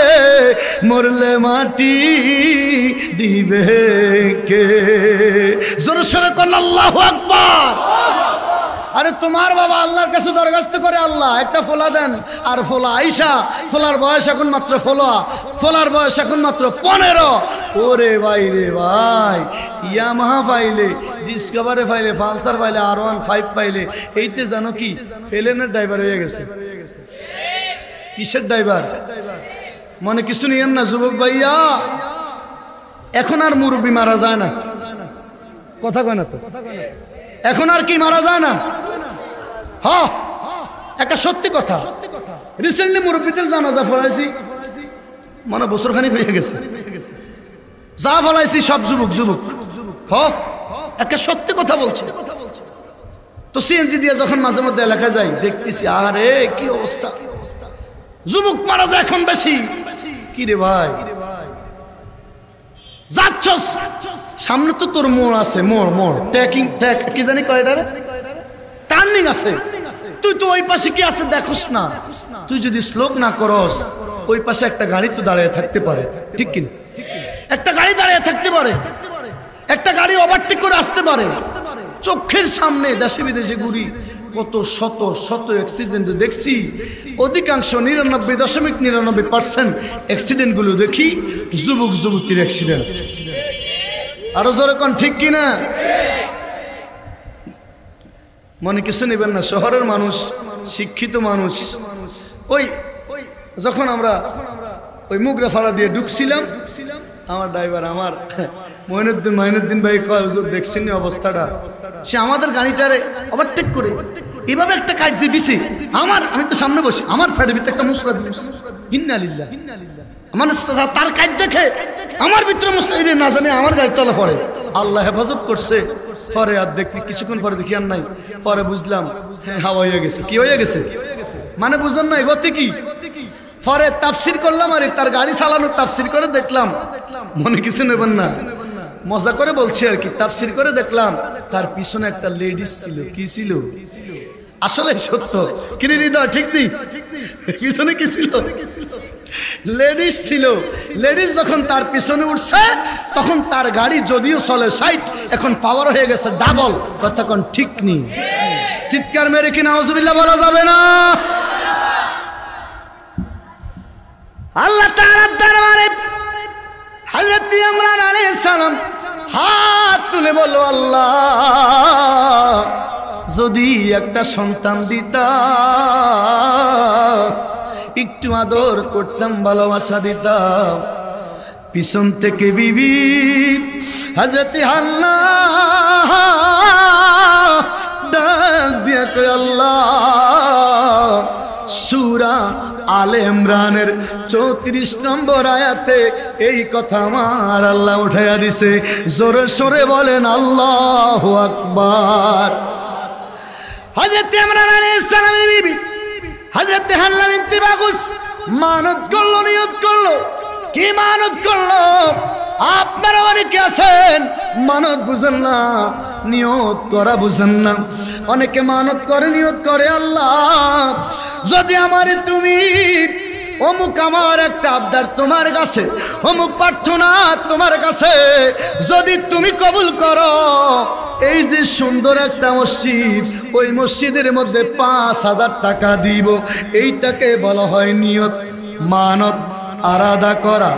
মরলে মাটি দিবে কে। জোরে সোরে কোন আল্লাহু আকবার। আরে তোমার বাবা আল্লাহর কাছে দরখাস্ত করে, আল্লাহ একটা ফোলা দেন, আর ফোলা আইসা, ফোলার বয়স এখন মাত্র ফোলার বয়স এখন মাত্র 15। ওরে ভাই রে ভাই, ইয়ামাহা পাইলে, ডিসকভারে পাইলে, পালসার পাইলে, R15 পাইলে, এইতে জানো কি প্লেনের ড্রাইভার হয়ে গেছে। কিসের ড্রাইভার? মনে কিছু নিয়েন না যুবক ভাইয়া, এখন আর মুরব্বী মারা যায় না, কথা কয় না তো, এখন আর কি মারা যায় না। হ্যাঁ, একটা সত্যি কথা, রিসেন্টলি মুরব্বীদের জানাজা ফলাইছি, মানে বছরখানিক হয়ে গেছে, যা ফলাইছি সব যুবক। হ্যাঁ, একটা সত্যি কথা বলছে। তো সিএনজি দিয়ে যখন মাঝে মধ্যে এলাকায় যাই, দেখতেছি আরে কি অবস্থা, যুবক মারা যায় এখন বেশি। কি রে ভাই যাচ্ছস, সামনে তো তোর মোড় আছে, মোড় ট্যাকিং ট্যাক কি জানি কয় এটারে, টার্নিং আছে, তুই তো ওই পাশে কি আছে দেখোস না। তুই যদি স্লোক না করস, ওই পাশে একটা গাড়ি তো দাঁড়িয়ে থাকতে পারে, ঠিক কিনা? একটা গাড়ি দাঁড়িয়ে থাকতে পারে, একটা গাড়ি ওভারটেক করে আসতে পারে। চোখের সামনে দেশে বিদেশে ঘুরি, কত শত শত অ্যাক্সিডেন্ট দেখছি। অধিকাংশ 99.99% অ্যাক্সিডেন্টগুলো দেখি যুবক যুবতীর অ্যাক্সিডেন্ট। আরো জোরে কোন, ঠিক কিনা? মনে কিছু নেবেন না, শহরের মানুষ, শিক্ষিত মানুষ। ওই যখন আমরা ওই মুগরা ফাড়া দিয়ে ঢুকছিলাম, আমার ড্রাইভার আমার মঈনুদ্দিন ভাই কয়, হুজুর দেখছেন না অবস্থাটা? সে আমাদের গাড়িটারে ওভারটেক করে এভাবে একটা কাজ যে দিছে, আমি তো সামনে বসে, আমার ফ্যাটের ভিতরে একটা মুসরা দিয়েছে। ইন্না লিল্লাহ, মানে তার কাজ দেখে আমার ভিতরে মুসরা না জানে আমার গাড়ির তলা পড়ে। আল্লাহ হেফাজত করছে। পরে আর দেখি কিছুক্ষণ পরে দেখি আর নাই, পরে বুঝলাম হাওয়া হয়ে গেছে। কি হয়ে গেছে মানে বুঝলেন না, গতি কি? পরে তাফসির করলাম, আর তার গাড়ি চালানো তাফসির করে দেখলাম, মনে কিছু নেবেন না, মজা করে বলছি আর কি। তাফসির করে দেখলাম তার পিছনে একটা লেডিস ছিল। কি ছিল? আসলে সত্য কি হৃদয়, ঠিক নেই? পিছনে কি ছিল? লেডিস ছিল। লেডিস যখন তার পিছনে উঠছে, তখন তার গাড়ি যদিও চলে 60, এখন পাওয়ার হয়ে গেছে ডাবল। তখন ঠিক নেই। চিৎকার মেরে কি নাউজুবিল্লাহ বলা যাবে না? আল্লাহ তাআলার দরবারে হযরত ইমরান আলাইহিস সালাম হাত তুলে বলল, আল্লাহ যদি একটা সন্তান দিতা, একটু আদর করতাম, ভালোবাসা দিতাম। পিছন থেকে বিবি হযরত হান্না ডাক দিয়া কয়, আল্লাহ সূরা আলে ইমরানের 34 নম্বর আয়াতে এই কথা আমার আল্লাহ উঠাইয়া দিছে। জোরে সোরে বলেন আল্লাহু আকবার। হযরত ইমরান আলাইহিস সালামের বিবি হযরত হান্না বিনতে বাগুস মানত করলো, নিয়ত করলো। কি মানত করলো? আপনারা অনেকে আছেন মানত বুঝেন না, নিয়ত করা বুঝেন না। অনেকে মানত করে, নিয়ত করে, আল্লাহ যদি আমারে তুমি অমুক, আমার একটা আবদার তোমার কাছে, অমুক প্রার্থনা তোমার কাছে যদি তুমি কবুল করো, এই যে সুন্দর একটা মসজিদ, ওই মসজিদের মধ্যে 5000 টাকা দিব। এইটাকে বলা হয় নিয়ত, মানত, আরাদা করা,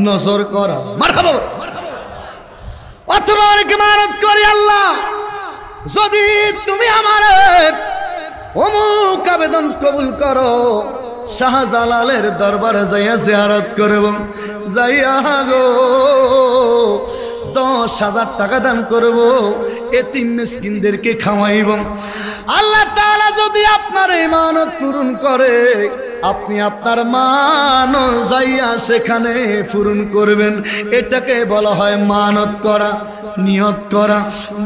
নজর করা। মারহাবা। অথবা অনেকে মানত করি, আল্লাহ যদি তুমি আমারে অমুক আবেদন কবুল করো, শাহজালালের দরবারে যাইয়া জিয়ারত করব, যাইয়া গো 10,000 টাকা দান করব, এতিম মিসকিনদেরকে খাওয়াইব। আল্লাহ তাআলা যদি আপনার এই মানত পূরণ করে, আপনি আপনার মানত যাইয়া সেখানে পূরণ করবেন। এটাকে বলা হয় মানত করা, নিয়ত করা।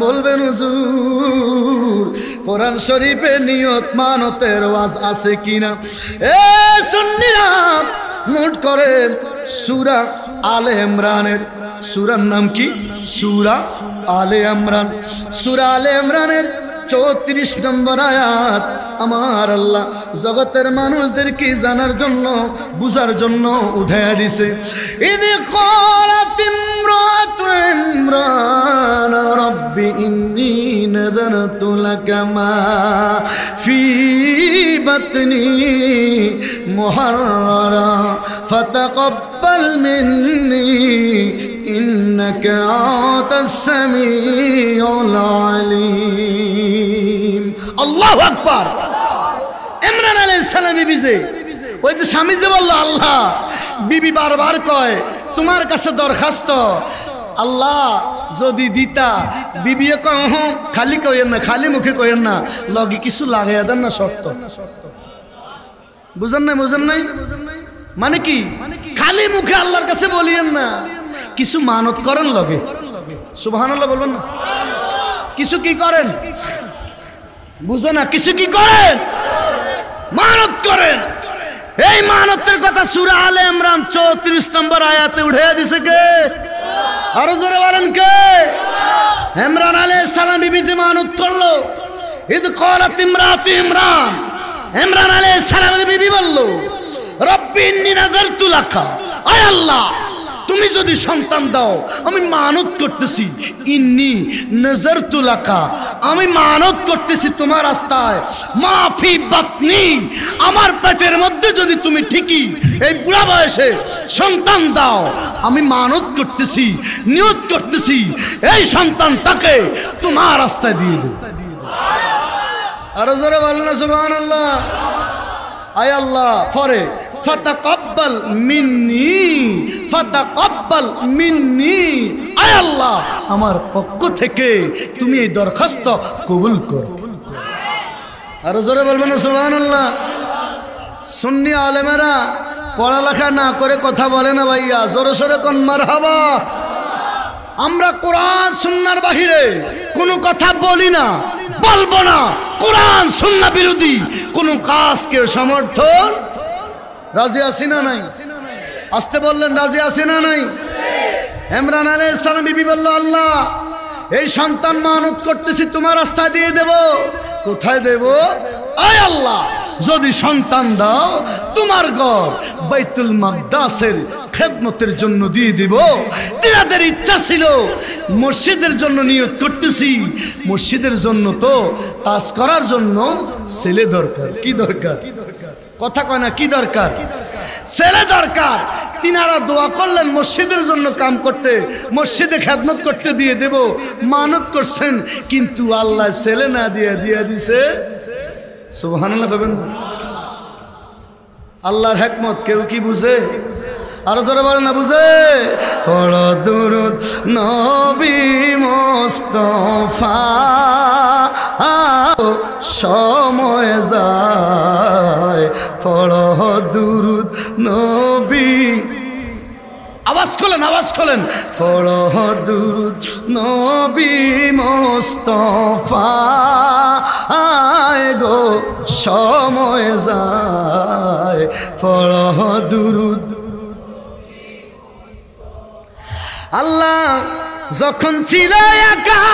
বলবেন হুজুর কোরআন শরীফে নিয়ত মানতের ওয়াজ আছে কিনা? এ সুন্নিরা নোট করেন, সূরা আলে ইমরানের, সূরার নাম কি? সূরা আলে ইমরান। সূরা আলে ইমরানের 34 নম্বর আয়াত আমার আল্লাহ জগতের মানুষদেরকে জানার জন্য, বুঝার জন্য উঠাইয়া দিছে। ইদি ক্বালাত ইমরাতু ইমরান রব্বি ইন্নী নাযারতু লাকা মা ফি বাতনি মুহাররারা ফাতাকাব্বাল মিন্নি ইন্নাকা আনতাস সামিউল আলিম। আল্লাহু আকবার। ইমরান আলাইহিস সালাম বিবি যে, ওই যে স্বামী যে বলল আল্লাহ, বিবি বারবার কয় তোমার কাছে দরখাস্ত, আল্লাহ যদি দিতা। বিবিও কয় খালি কইেন না, খালি মুখে কইেন না, লগে কিছু লাগাইয়া দেন না শর্ত। বুঝেন নাই? বুঝেন নাই মানে কি? খালি মুখে আল্লাহর কাছে বলিয়েন না, কিছু মানত করেন লগে। সুবহানাল্লাহ বলবেন না? কিছু কি করেন? বুঝো না? কিছু কি করেন? মানত করেন। এই মানতের কথা সূরা আলে ইমরান 34 নম্বর আয়াতে উঠে দিছে কে? আরো জোরে বলেন কে? ইমরান আলাইহিস সালাম বিবি যে মানত করলো, ইদ ক্বালাত ইমরাতু ইমরান, ইমরান আলাইহিস সালামের বিবি বলল, রব্বি ইন্নী নাযারতু লাকা, আয় আল্লাহ তুমি যদি সন্তান দাও আমি মানত করতেছি, ইন্নী নাযারতু লাকা, আমি মানত করতেছি তোমার রাস্তায়, মা ফি বাতনি, আমার পেটের মধ্যে যদি তুমি ঠিকই এই বুড়া বয়সে সন্তান দাও, আমি মানত করতেছি, নিয়ত করতেছি এই সন্তানটাকে তোমার রাস্তায় দিয়ে দেব। আরো জোরে বলেন না সুবহানাল্লাহ। আয় আল্লাহ পরে ফাতাকাব্বাল মিন্নি, ফাতাকাব্বাল মিন্নি, আয় আল্লাহ আমার পক্ষ থেকে তুমি এই দরখাস্ত কবুল করো। আরো জোরে বলবেন না সুবহানাল্লাহ। সুন্নি আলেমেরা পড়ালেখা না করে কথা বলে না ভাইয়া, জোরে সোরে কোন মারহাবা। আমরা কোরআন সুন্নাহর বাহিরে কোনো কথা বলি না, বলবো না। কোরআন সুন্নাহ বিরোধী কোনো কাজকে সমর্থন, রাজি আছি না নাই? আসতে বললেন রাজি আছি না নাই? ইমরান আলাইহিস সালাম বিবি বলল, আল্লাহ এই সন্তান মানত করতেছি তোমার রাস্তায় দিয়ে দেব। কোথায় দেব? আয় আল্লাহ যদি সন্তান দাও তোমার ঘর বাইতুল মাকদাসের খেদমতের জন্য দিয়ে দিব। তিনাদের ইচ্ছা ছিল মসজিদের জন্য নিয়ত করতেছি, মসজিদের জন্য তো কাজ করার জন্য ছেলে দরকার। কি দরকার? কথা কয় না, কি দরকার? ছেলে দরকার। তিনারা দোয়া করলেন মসজিদের জন্য কাম করতে, মসজিদে খেদমত করতে দিয়ে দেব, মানত করছেন, কিন্তু আল্লাহ ছেলে না দিয়ে দিছে। সুবহানাল্লাহ বলেন। আল্লাহর হিকমত কেউ কি বুঝে? আরো জোরে বলেন না বুঝে? পড়ো দুরূদ নবী মুস্তাফা, সময় যায়, পড়ো দুরূদ নবী, আওয়াজ খোলেন, আওয়াজ খোলেন, পড়ো দুরূদ নবী মুস্তাফা, আয় গো সময় যায়, পড়ো দুরূদ। আল্লাহ যখন ছিল একা,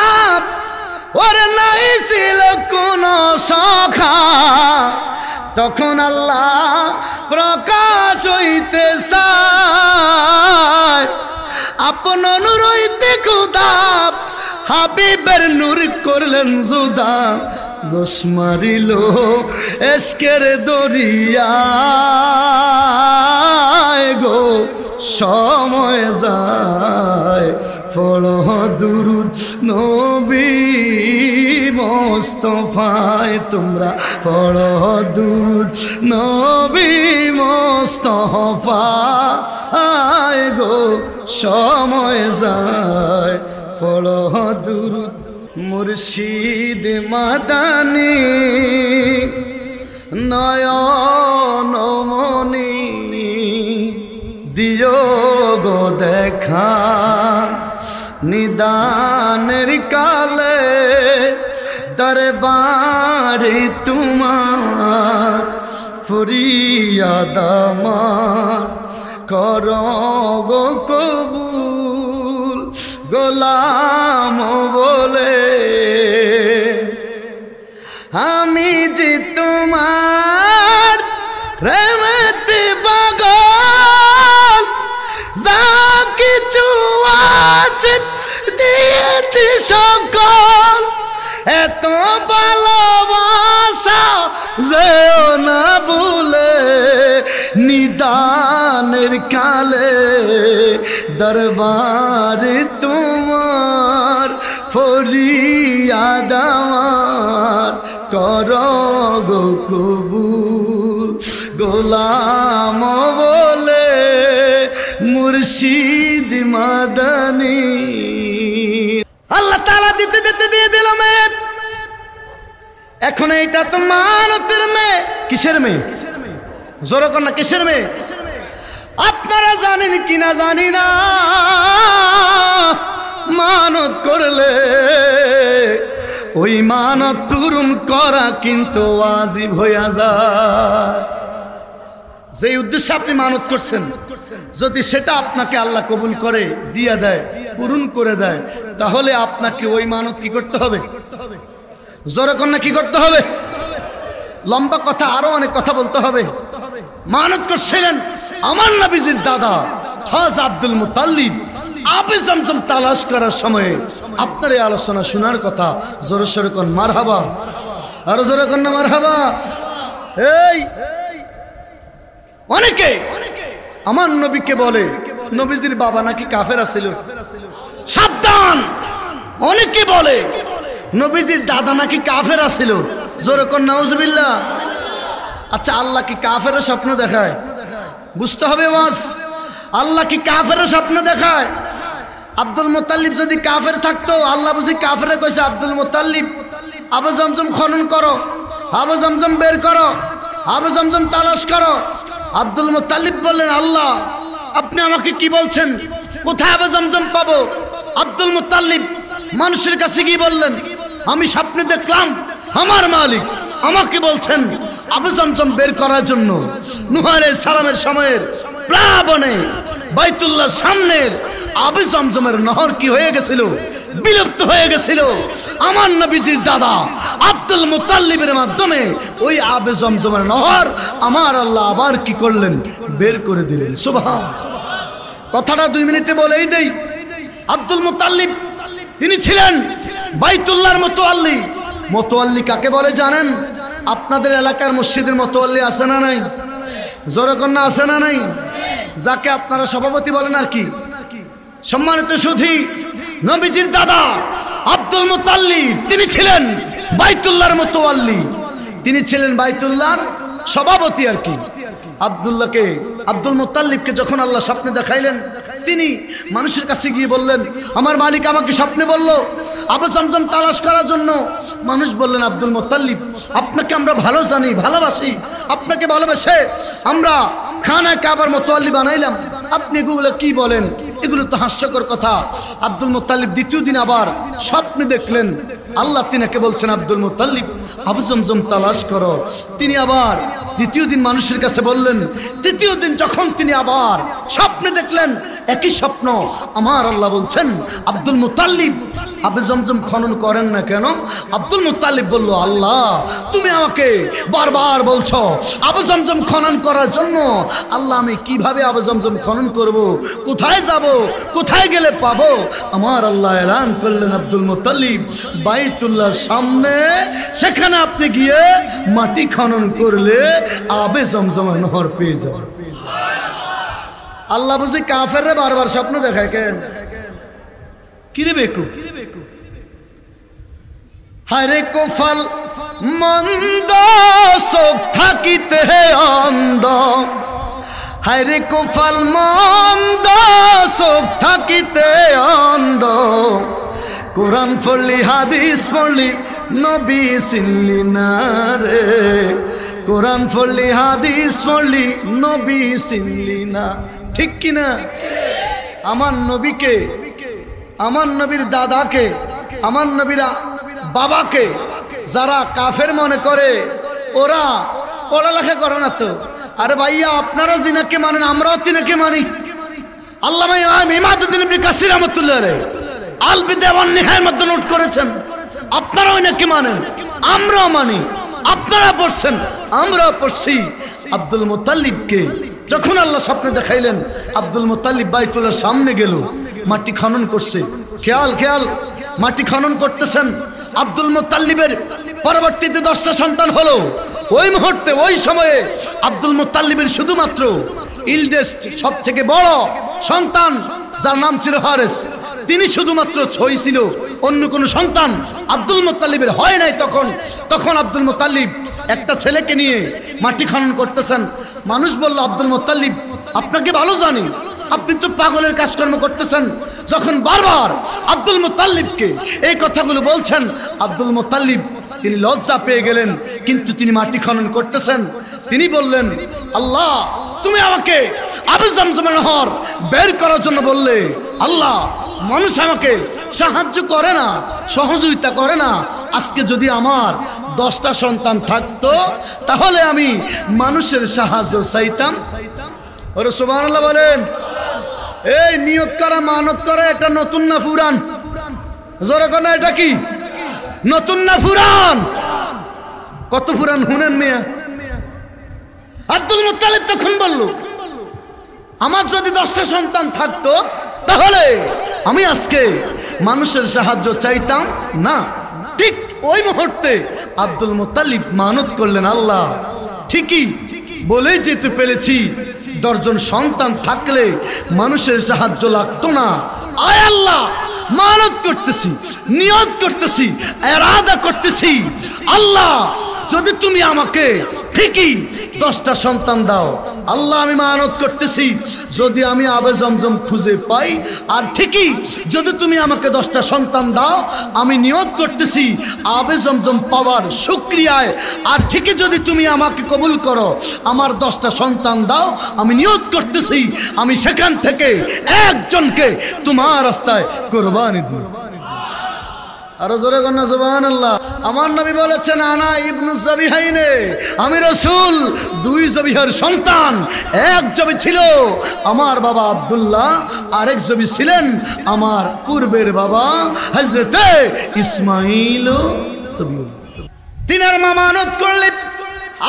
ওর নাই ছিল কোন সখা, তখন আল্লাহ প্রকাশ হইতে চায়, আপন নূর হইতে খুদা হাবিবের নূর করলেন জুদা, জোশ মারিল এশকের দরিয়ায় গো সময় যায়, পড়ো দুরূদ নবী মুস্তাফায়, তোমরা পড়ো দুরূদ নবী মুস্তাফায় গো সময় যায়, পড়ো দুরূদ। মুর্শিদ মাদানী নয়নমণি দিও গো দেখা, নিদানের কালে দরবারে তোমার ফরিয়াদ আমার, করো গো কবুল গোলাম বলে, আমি যে তোমার প্রেমেতে পাগল, যা কিছু আছে দিয়েছি সকল, এত ভালোবাসা যেও না ভুলে, নিদানের কালে দরবারে তোমার ফরিয়াদ আমার, করো গো কবুল গোলাম বলে, মুর্শিদ মাদানী। আল্লাহ তাআলা দিতে দিতে দিয়ে দিলাম। এখন এইটা তো মানতের মেয়ে। কিসের মেয়ে? জোরে কর না, কিসের মেয়ে? আপনারা জানেন কিনা জানি না, মানত করলে ওই মানত পূরণ করা কিন্তু ওয়াজিব হইয়া যায়। যেই উদ্দেশ্যে আপনি মানত করছেন, যদি সেটা আপনাকে আল্লাহ কবুল করে দিয়ে দেয়, পূরণ করে দেয়, তাহলে আপনাকে ওই মানত কি করতে হবে? জোরে কন্যা কি করতে হবে? লম্বা কথা, আরো অনেক কথা বলতে হবে। মানত করছিলেন আমার নবীজির দাদা খাজা আব্দুল মুতাল্লিব। আবে জমজম তালাশ করার সময়ে আপনার এই আলোচনা শোনার কথা। জোরে সোরে কোন মারহাবা, আরো জোরে কোন না মারহাবা। এই অনেকে আমার নবীকে বলে নবীজির বাবা নাকি কাফের ছিল। সাবধান! অনেকে বলে নবীজির দাদা নাকি কাফের ছিল। জোরে কোন নাউজুবিল্লাহ। আচ্ছা, আল্লাহ কি কাফের স্বপ্ন দেখায়? বুঝতে হবে ওয়াজ। আল্লাহ কি কাফের স্বপ্ন দেখায়? আব্দুল মুত্তালিব যদি কাফের থাকতো, আল্লাহ বুঝি কাফেরে কইছে আব্দুল মুত্তালিব আবু জমজম খনন করো, আবু জমজম বের করো, আবু জমজম তালাশ করো। আব্দুল মুত্তালিব বললেন, আল্লাহ আপনি আমাকে কি বলছেন? কোথায় আবু জমজম পাবো? আব্দুল মুত্তালিব মানুষের কাছে গিয়ে বললেন, আমি স্বপ্নে দেখলাম আমার মালিক আমাকে বলছেন আবু জমজম বের করার জন্য। নূহ আলাইহিস সালামের সময়ের প্লাবনে বাইতুল্লাহর সামনের আবু জমজমের নহর কি হয়ে গেছিল? বিলুপ্ত হয়ে গেছিল। আমার নবীজির দাদা আব্দুল মুত্তালিবের মাধ্যমে ওই আবু জমজমের নহর আমার আল্লাহ আবার কি করলেন? বের করে দিলেন। সুবহান। কথাটা 2 মিনিটে বলেই দেই। আব্দুল মুত্তালিব তিনি ছিলেন বাইতুল্লাহর মোতাওয়াল্লি। মোতাওয়াল্লি কাকে বলে জানেন? আপনাদের এলাকার মসজিদের মোতাওয়াল্লি আছে না নাই? জোরে কন্যা আছে না নাই? যাকে আপনারা সভাপতি বলেন আর কি। সম্মানিত সুধী, নবীজির দাদা আব্দুল মুত্তালিব তিনি ছিলেন বাইতুল্লাহর মোতাওয়াল্লি। তিনি ছিলেন বাইতুল্লাহর সভাপতি আর কি। আব্দুল মুত্তালিবকে যখন আল্লাহ স্বপ্নে দেখাইলেন, তিনি মানুষের কাছে গিয়ে বললেন, আমার মালিক আমাকে স্বপ্নে বলল আবু জমজম তালাশ করার জন্য। মানুষ বললেন, আব্দুল মুত্তালিব আপনাকে আমরা ভালো জানি, ভালোবাসি, আপনাকে ভালোবাসে আমরা খানায় কাবার মোতাওয়াল্লি বানাইলাম, আপনি এগুলো কি বলেন? এগুলো তো হাস্যকর কথা। আব্দুল মুত্তালিব দ্বিতীয় দিন আবার স্বপ্নে দেখলেন আল্লাহ তিনাকে বলছেন, আব্দুল মুত্তালিব আবু জমজম তালাশ করো। তিনি আবার দ্বিতীয় দিন মানুষের কাছে বললেন। তৃতীয় দিন যখন তিনি আবার স্বপ্নে দেখলেন একই স্বপ্ন, আমার আল্লাহ বলছেন, আব্দুল মুত্তালিব আবু জমজম খনন করেন না কেন? আব্দুল মুত্তালিব বলল, আল্লাহ তুমি আমাকে বারবার বলছো আবু জমজম খনন করার জন্য। আল্লাহ আমি কিভাবে আবু জমজম খনন করব? কোথায় যাব? কোথায় গেলে পাবো? আমার আল্লাহ এলান করলেন, আব্দুল মুত্তালিব বাইতুল্লাহর সামনে, সেখানে আপনি গিয়ে মাটি খনন করলে আবে জমজমের নহর পেয়ে যাবেন। আল্লাহ বুঝি কাফেররে বারবার স্বপ্ন দেখায় কেন? কিরে বেকুব? হায়রে কোফাল মন্দ চোখ থাকিতে অন্ধ, হায়রে কোফাল মন্দ চোখ থাকিতে অন্ধ। কোরআন পড়লি হাদিস পড়লি নবী চিনলি না রে, কোরআন পড়লি হাদিস পড়লি নবী চিনলি না। ঠিক কিনা? আমার নবীকে, আমার নবীর দাদাকে, আমার নবীর বাবাকে যারা কাফের মনে করে, ওরা পড়ালেখা করে না তো। আরে ভাইয়া, আপনারা জিনাকে মানেন, আমরাও তিনাকে মানি। আল্লামা ইমাদউদ্দিন ইবনে কাসির রাহমাতুল্লাহ আলাইহি আল বিদা ওয়ান নিহায়ার মধ্যে নোট করেছেন, আপনারাও এনাকে মানেন, আমরাও মানি। আপনারা পড়ছেন, আমরাও পড়ছি। আব্দুল মুত্তালিবকে যখন আল্লাহ স্বপ্নে দেখাইলেন, আব্দুল মুত্তালিব বাইতুল্লাহর সামনে গেল, মাটি খনন করছে। খেয়াল খেয়াল, মাটি খনন করতেছেন। আব্দুল মুত্তালিবের পরবর্তীতে 10টা সন্তান হলো। ওই মুহূর্তে, ওই সময়ে আব্দুল মুত্তালিবের শুধুমাত্র ইলডেস্ট সব থেকে বড় সন্তান, যার নাম ছিল হারেস, তিনি শুধুমাত্র ছয় ছিল। অন্য কোনো সন্তান আব্দুল মুত্তালিবের হয় নাই। তখন আব্দুল মুত্তালিব একটা ছেলেকে নিয়ে মাটি খনন করতেছেন। মানুষ বলল, আব্দুল মুত্তালিব আপনাকে ভালো জানি, আপনি তো পাগলের কাজকর্ম করতেছেন। যখন বারবার আব্দুল মুত্তালিবকে এই কথাগুলো বলছেন, আব্দুল মুত্তালিব তিনি লজ্জা পেয়ে গেলেন, কিন্তু তিনি মাটি খনন করতেছেন। তিনি বললেন, আল্লাহ তুমি আমাকে আবু জমজমের নহর বের করার জন্য বললে, আল্লাহ মানুষ আমাকে সাহায্য করে না, সহযোগিতা করে না। আজকে যদি আমার 10টা সন্তান থাকতো তাহলে আমি মানুষের সাহায্য চাইতাম। ওরে সুবহানাল্লাহ বলেন। এই নিয়ত করা মানত করা এটা নতুন না পুরান? জোরে কোন এটা কি নতুন না পুরান? কত পুরান শুনেন মিয়া। আব্দুল মুত্তালিব তখন বলল, আমার যদি 10টা সন্তান থাকতো তাহলে আমি আজকে মানুষের সাহায্য চাইতাম না। ঠিক ওই মুহূর্তে আব্দুল মুত্তালিব মানত করলেন, আল্লাহ ঠিকই বলেই যেতে পেরেছি, 10 জন সন্তান থাকলে মানুষের সাহায্য লাগতো না। আয় আল্লাহ, মানত করতেছি, নিয়ত করতেছি, ইরাদা করতেছি, আল্লাহ যদি তুমি আমাকে ঠিকই 10টা সন্তান দাও, আল্লাহ আমি মানত করতেছি যদি আমি আবে জমজম খুঁজে পাই, আর ঠিকই যদি তুমি আমাকে 10টা সন্তান দাও, আমি নিয়ত করতেছি আবে জমজম পাওয়ার শুকরিয়ায়, আর ঠিকই যদি তুমি আমাকে কবুল করো, আমার 10টা সন্তান দাও, আমি নিয়ত করতেছি আমি সেখান থেকে একজনকে তোমার রাস্তায় কুরবানি দিই। আরো জোরে কন্যা সুবহানাল্লাহ। আমার নবী বলেছেন, আনা ইবনু যাবিহাইনে, আমি রাসূল 2 জবিহার সন্তান। এক জবি ছিল আমার বাবা আব্দুল্লাহ, আরেক জবি ছিলেন আমার পূর্বের বাবা হযরতে ইসমাঈল। তিনার মা মানত করলেন,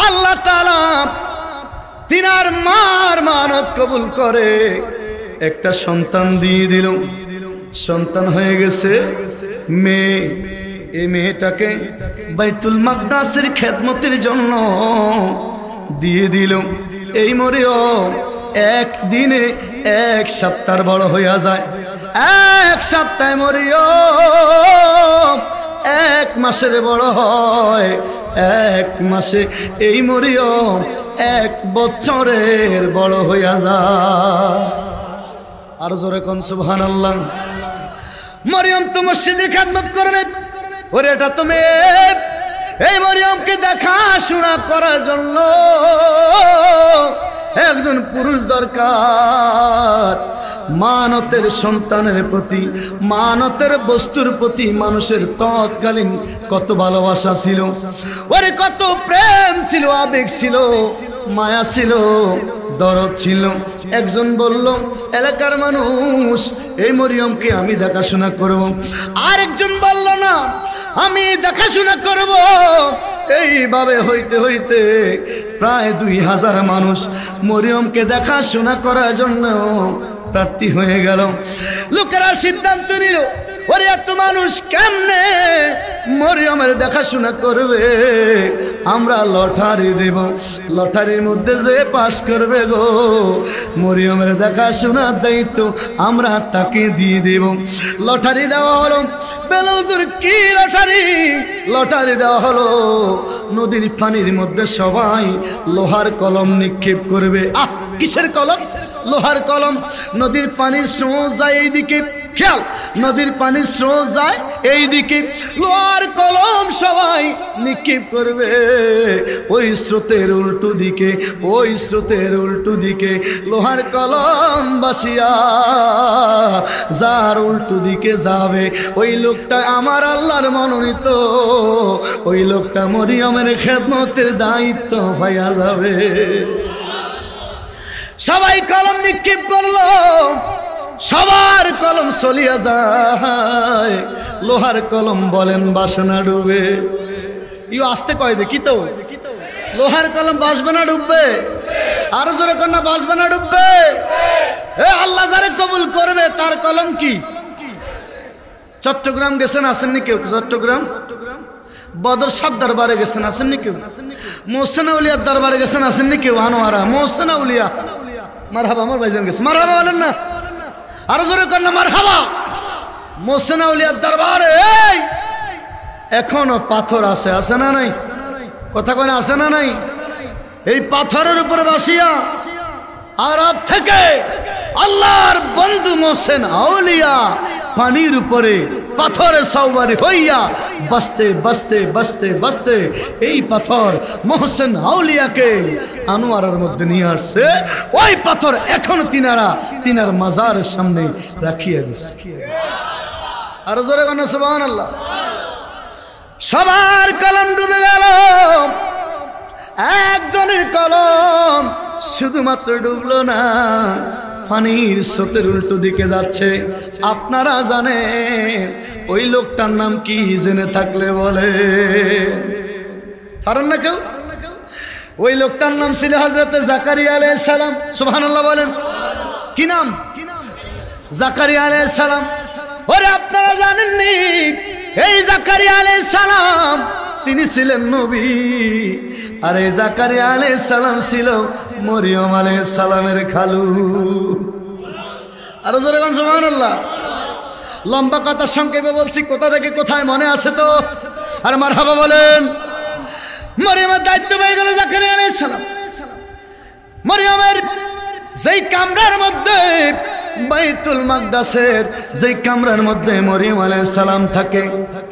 আল্লাহ তাআলা তিনার মার মানত কবুল করে একটা সন্তান দিয়ে দিল। সন্তান হয়ে গেছে মেয়ে। এই মেয়েটাকে বাইতুল মাকদাসের খেদমতের জন্য দিয়ে দিল। এই মরিয়ম একদিনে 1 সপ্তাহ বড় হইয়া যায়। 1 সপ্তাহে মরিয়ম 1 মাসের বড় হয়। 1 মাসে এই মরিয়ম 1 বছরের বড় হইয়া যায়। আর জোরে কোন সুবহানাল্লাহ। মরিয়ম তো মসজিদে খেদমত করবে। ওরে এটা তুমি এই মরিয়মকে দেখাশোনা করার জন্য একজন পুরুষ দরকার। মানতের সন্তানের প্রতি, মানতের বস্তুর প্রতি মানুষের তৎকালীন কত ভালোবাসা ছিল, ওরে কত প্রেম ছিল, আবেগ ছিল, মায়া ছিল, দরদ ছিল। একজন বলল, এলাকার মানুষ এই মরিয়মকে আমি দেখাশোনা করব। আরেকজন বলল, না আমি দেখাশোনা করব। এইভাবে হইতে হইতে প্রায় 2000 মানুষ মরিয়মকে দেখাশোনা করার জন্য প্রার্থী হয়ে গেল। লোকেরা সিদ্ধান্ত নিল, ওরে এত মানুষ কেমনে মরিয়মের দেখাশোনা করবে? আমরা লটারি দেব, লটারির মধ্যে যে পাশ করবে গো মরিয়মের দেখাশোনার দায়িত্ব আমরা তাকে দিয়ে দেব। লটারি দেওয়া হলো। বেলুজুর কি লটারি? লটারি দেওয়া হলো নদীর পানির মধ্যে সবাই লোহার কলম নিক্ষেপ করবে। কিসের কলম? লোহার কলম। নদীর পানি স্রোত যায় এইদিকে, খেয়াল, নদীর পানি স্রোত যায় এইদিকে, লোহার কলম সবাই নিক্ষেপ করবে ওই স্রোতের উল্টো দিকে। ওই স্রোতের উল্টো দিকে লোহার কলম বাসিয়া যার উল্টো দিকে যাবে ওই লোকটা আমার আল্লাহর মনোনীত, ওই লোকটা মরিয়মের খেদমতের দায়িত্ব পাইয়া যাবে। সবাই কলম নিক্ষেপ করলো, সবার কলম চলিয়া যায়। লোহার কলম বলেন বাসনা ডুবে। ইউ আসতে কয় দেখি তো, লোহার কলম বাসবে না ডুববে? আরো জোরে কন্যা বাসবে না ডুববে? এ আল্লাহ যারে কবুল করবে তার কলম কি? চট্টগ্রাম গেছেন, আসেননি কেউ? চট্টগ্রাম বদর শাহ দরবারে গেছেন, আসেননি কেউ? মোহসেন আউলিয়ার দরবারে গেছেন, আসেননি কেউ? আনোয়ারা মোহসেন আউলিয়া, মারহাবা, আমার ভাইজান গেছে, মারহাবা বলেন না? আরো জোরে কর না মারহাবা। মোহসেন আউলিয়ার দরবারে এখনো পাথর আছে, আছে না নাই? কথা কয় আছে না নাই? এই পাথরের উপরে বাসিয়া আরব থেকে আল্লাহর বন্ধু মোহসেন আউলিয়া পানির উপরে পাথরে সওয়ারি হইয়া বসতে বসতে বসতে বসতে এই পাথর মোহসেন আউলিয়াকে আনোয়ারের মধ্যে নিয়ে আসছে। ওই পাথর এখন তিনার মাজারের সামনে রাখিয়া দিচ্ছে। আর জোরে কোন সুবহানাল্লাহ। সবার কলম ডুবে গেল, একজনের কলম শুধুমাত্র ডুবলো না, পানির স্রোতের উল্টো দিকে যাচ্ছে। আপনারা জানেন ওই লোকটার নাম কি? জেনে থাকলে বলে পারেন না কেউ? ওই লোকটার নাম ছিল হযরতে জাকারিয়া আলাইহিস সালাম। সুবহানাল্লাহ বলেন। কি নাম? জাকারিয়া আলাইহিস সালাম। ওরে আপনারা জানেননি এই জাকারিয়া আলাইহিস সালাম তিনি ছিলেন নবী, আর এই জাকারিয়া আলাইহিস সালাম ছিল মরিয়ম আলাইহিস সালামের খালু। আর জোরে বলেন সুবহানাল্লাহ। লম্বা কথা সংক্ষেপে বলছি, কোথা থেকে কোথায় মনে আছে তো? আর মারহাবা বলেন। মরিয়মের দায়িত্ব পেয়ে গেল জাকারিয়া আলাইহিস সালাম। মরিয়মের যেই কামরার মধ্যে, বাইতুল মাকদাসের যেই কামরার মধ্যে মরিয়ম আলাইহিস সালাম থাকে,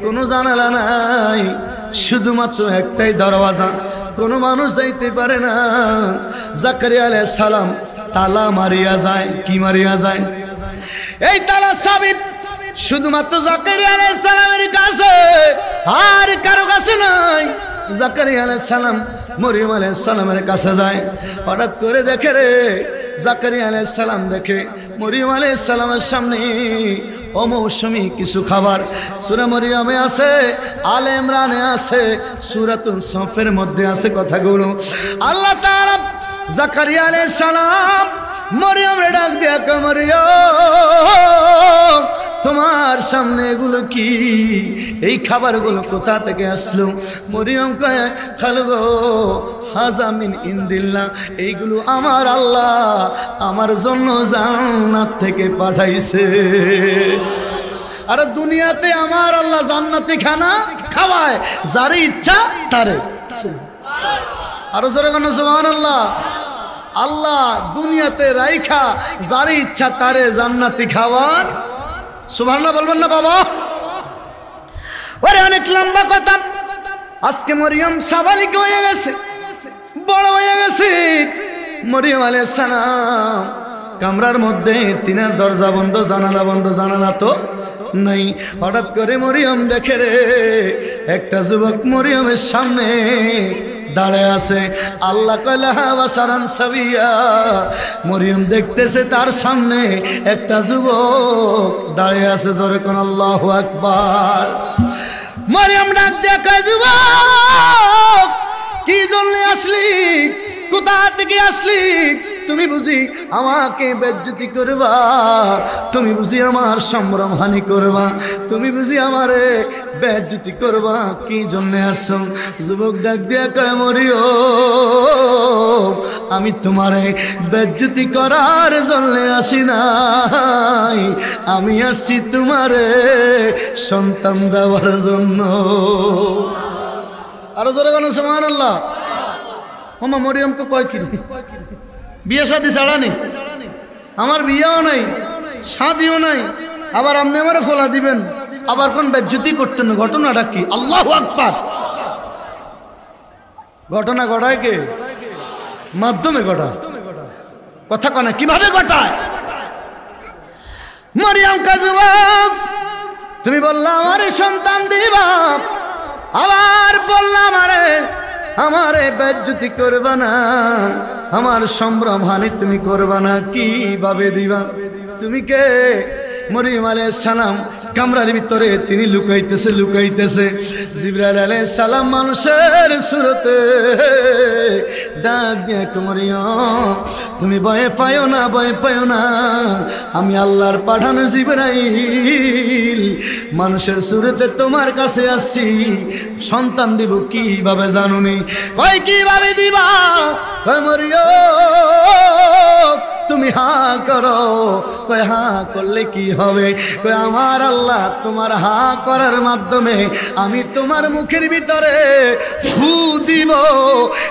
কোনো জানালা নাই, শুধুমাত্র একটাই দরওয়াজা, কোনো মানুষ যাইতে পারে না। জাকারিয়া আলাইহিস সালাম তালা মারিয়া যায়। কি মারিয়া যায়? এই তালা চাবি শুধুমাত্র জাকারিয়া আলাইহিস সালামের কাছে, আর কারো কাছে নাই। জাকারিয়া আলাইহিস সালাম মরিয়ম আলাইহিস সালামের কাছে যায়। হঠাৎ করে দেখে রে, জাকারিয়া আলাইহিস সালাম দেখে মরিয়ম আলাইহিস সালামের সামনে অমৌসুমি কিছু খাবার। সূরা মরিয়মে আছে, আলে ইমরানে আছে, সূরাতুন সফের মধ্যে আছে কথাগুলো। আল্লাহ তাআলা জাকারিয়া আলাইহিস সালাম মরিয়মরে ডাক দিয়া কয়, মরিয়ম তোমার সামনে এগুলো কি? এই খাবারগুলো কোথা থেকে আসলো? মরিয়ম কয়, খালু গো, হাযা মিন ইনদিল্লাহ, এইগুলো আমার আল্লাহ আমার জন্য জান্নাত থেকে পাঠাইছে। আর দুনিয়াতে আমার আল্লাহ জান্নাতি খানা খাওয়ায় যার ইচ্ছা তারে। আরো জোরে কোন সুবহানাল্লাহ। আল্লাহ দুনিয়াতে রাইখা যার ইচ্ছা তারে জান্নাতি খাওয়ার। সুবহানাল্লাহ বলবেন না বাবা? ওরে অনেক লম্বা কথা। আজকে মরিয়ম সাবালিক হয়ে গেছে, বড় হয়ে গেছে। মরিয়ম আলাইহিস সালাম কামরার মধ্যে, তিনের দরজা বন্ধ, জানালা বন্ধ, জানালা তো নাই। হঠাৎ করে মরিয়ম দেখে রে, একটা যুবক মরিয়মের সামনে দাঁড়ায় আছে। আল্লাহ কইলা বাশারান সাবিয়া, মরিয়ম দেখতেছে তার সামনে একটা যুবক দাঁড়িয়ে আছে। জোরে কোন আল্লাহু আকবার। মরিয়ম ডাক দিয়ে কয়, যুবক কি জন্য আসলি? কোথা থেকে আসলি? তুমি বুঝি আমাকে বেজ্জতি করবা? তুমি বুঝি আমার সম্ভ্রম হানি করবা? তুমি বুঝি আমারে বেজ্জতি করবা? কি জন্য আসছো? যুবক ডাক দিয়া কয়, মরিয়ম আমি তোমারে বেজ্জতি করার জন্য আসি নাই, আমি আসছি তোমারে সন্তান দেওয়ার জন্য। আরো জোরে বলো সুবহানাল্লাহ। ওমা মরিয়মকে কয় কি বিয়ে শাদী ছাড়া নেই, আমার বিয়েও নাই, শাদিও নাই, আবার আপনি আমারে ফলা দিবেন, আবার কোন বেজ্জতি করতেন? ঘটনাটা কি? আল্লাহু আকবার। ঘটনা ঘটায় কে? মাধ্যমে ঘটায়। কথা কনা কিভাবে ঘটায়? মরিয়ম কা যুবক, তুমি বললা আমারে সন্তান দিবা, আবার বললা আমারে বেজ্জতি করবা না, আমার সম্ভ্রম হানি তুমি করবা না, কিভাবে দিবা? তুমি কে? মরিয়ম আলাইহিস সালাম কামরার ভিতরে তিনি লুকাইতেছে। জিবরাইল আলাইহিস সালাম মানুষের সুরতে ডাক দিয়ে, মরিয়ম তুমি ভয় পাইও না, আমি আল্লাহর পাঠানো জিবরাইল মানুষের সুরতে তোমার কাছে আসছি, সন্তান দিব কিভাবে জানুনি? কয় কিভাবে দিবা? কয় মরিয়ম তুমি হাঁ করো। কয় হাঁ করলে কি হবে? কয় আমার আল্লাহ তোমার হাঁ করার মাধ্যমে আমি তোমার মুখের ভিতরে ফু দিব,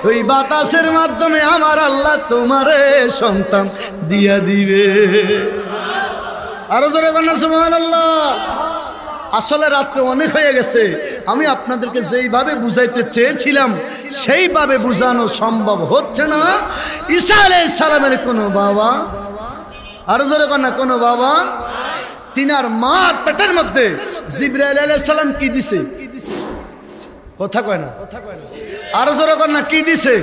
ওই বাতাসের মাধ্যমে আমার আল্লাহ তোমারে সন্তান দিয়া দিবে। আরো জোরে বলেন সুবহানাল্লাহ। আসলে রাত্রে অনেক হয়ে গেছে, আমি আপনাদেরকে যেইভাবে বুঝাইতে চেয়েছিলাম সেইভাবে বুঝানো সম্ভব হচ্ছে না। ঈসা আলাইহিস সালামের কোনো বাবা, আরো জোরে কোন কোনো বাবা তিনার মার পেটের মধ্যে জিবরাইল আলাইহিস সালাম কি দিছে? কথা কয় না, আরো জোরে কর না, কি দিছে?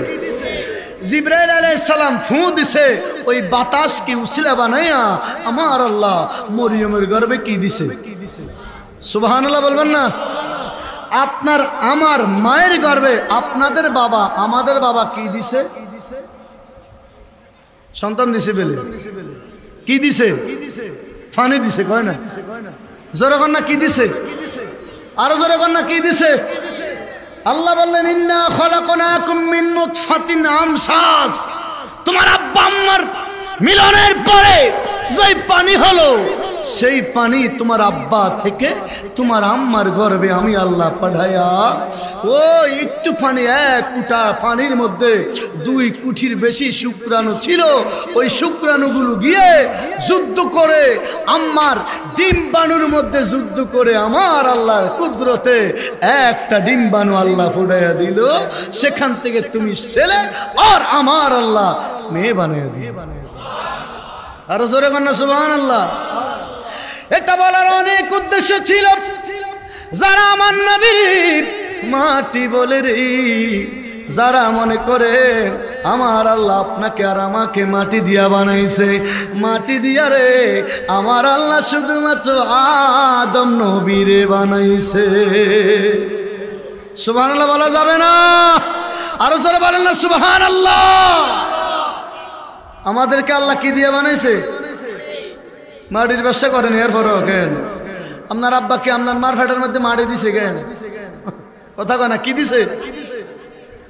জিবরাইল আলাইহিস সালাম ফু দিছে, ওই বাতাস কি উসিলা বানায়া আমার আল্লাহ মরিয়মের গর্ভে কি দিছে? সুবহানাল্লাহ বলবেন না? আপনার আমার মায়ের গর্ভে আপনাদের বাবা আমাদের বাবা কি দিছে? সন্তান দিছে বলে কি দিছে? ফানি দিছে, কয় না? জোরে কর না, কি দিছে? আরো জোরে কর না, কি দিছে? আল্লাহ বললেন ইন্না খলাকনাকুম মিন নুতফাতিন আমসাস, তোমার আব্বা আম্মার মিলনের পরে যে পানি হলো সেই পানি তোমার আব্বা থেকে তোমার আম্মার গর্ভে আমি আল্লাহ পাঠায়া, ও একটু পানি, এক কুটা পানির মধ্যে 2 কুঠির বেশি শুক্রাণু ছিল। ওই শুক্রাণুগুলো গিয়ে যুদ্ধ করে আম্মার ডিম্বাণুর মধ্যে যুদ্ধ করে আমার আল্লাহর কুদরতে একটা ডিম্বাণু আল্লাহ ফুটাইয়া দিল। সেখান থেকে তুমি ছেলে আর আমার আল্লাহ মেয়ে বানিয়ে দিল। আরো জোরে কন্যা সুবহানাল্লাহ। এটা বলার অনেক উদ্দেশ্য ছিল, যারা আমার নবীর মাটি বলে রে, যারা মনে করে আমার আল্লাহ আপনাকে আর আমাকে মাটি দিয়া বানাইছে, মাটি দিয়া রে আমার আল্লাহ শুধুমাত্র আদম নবীরে বানাইছে। সুবহানাল্লাহ বলা যাবে না? আরো জোরে বলেন না সুবহানাল্লাহ। আমাদেরকে আল্লাহ কি দিয়ে বানাইছে? মাটির ব্যবসা করেন, এরপরও কেন আপনার আব্বাকে আপনার মার ফেটার মধ্যে মাটি দিছে কেন? কথা কয় না, কি দিছে?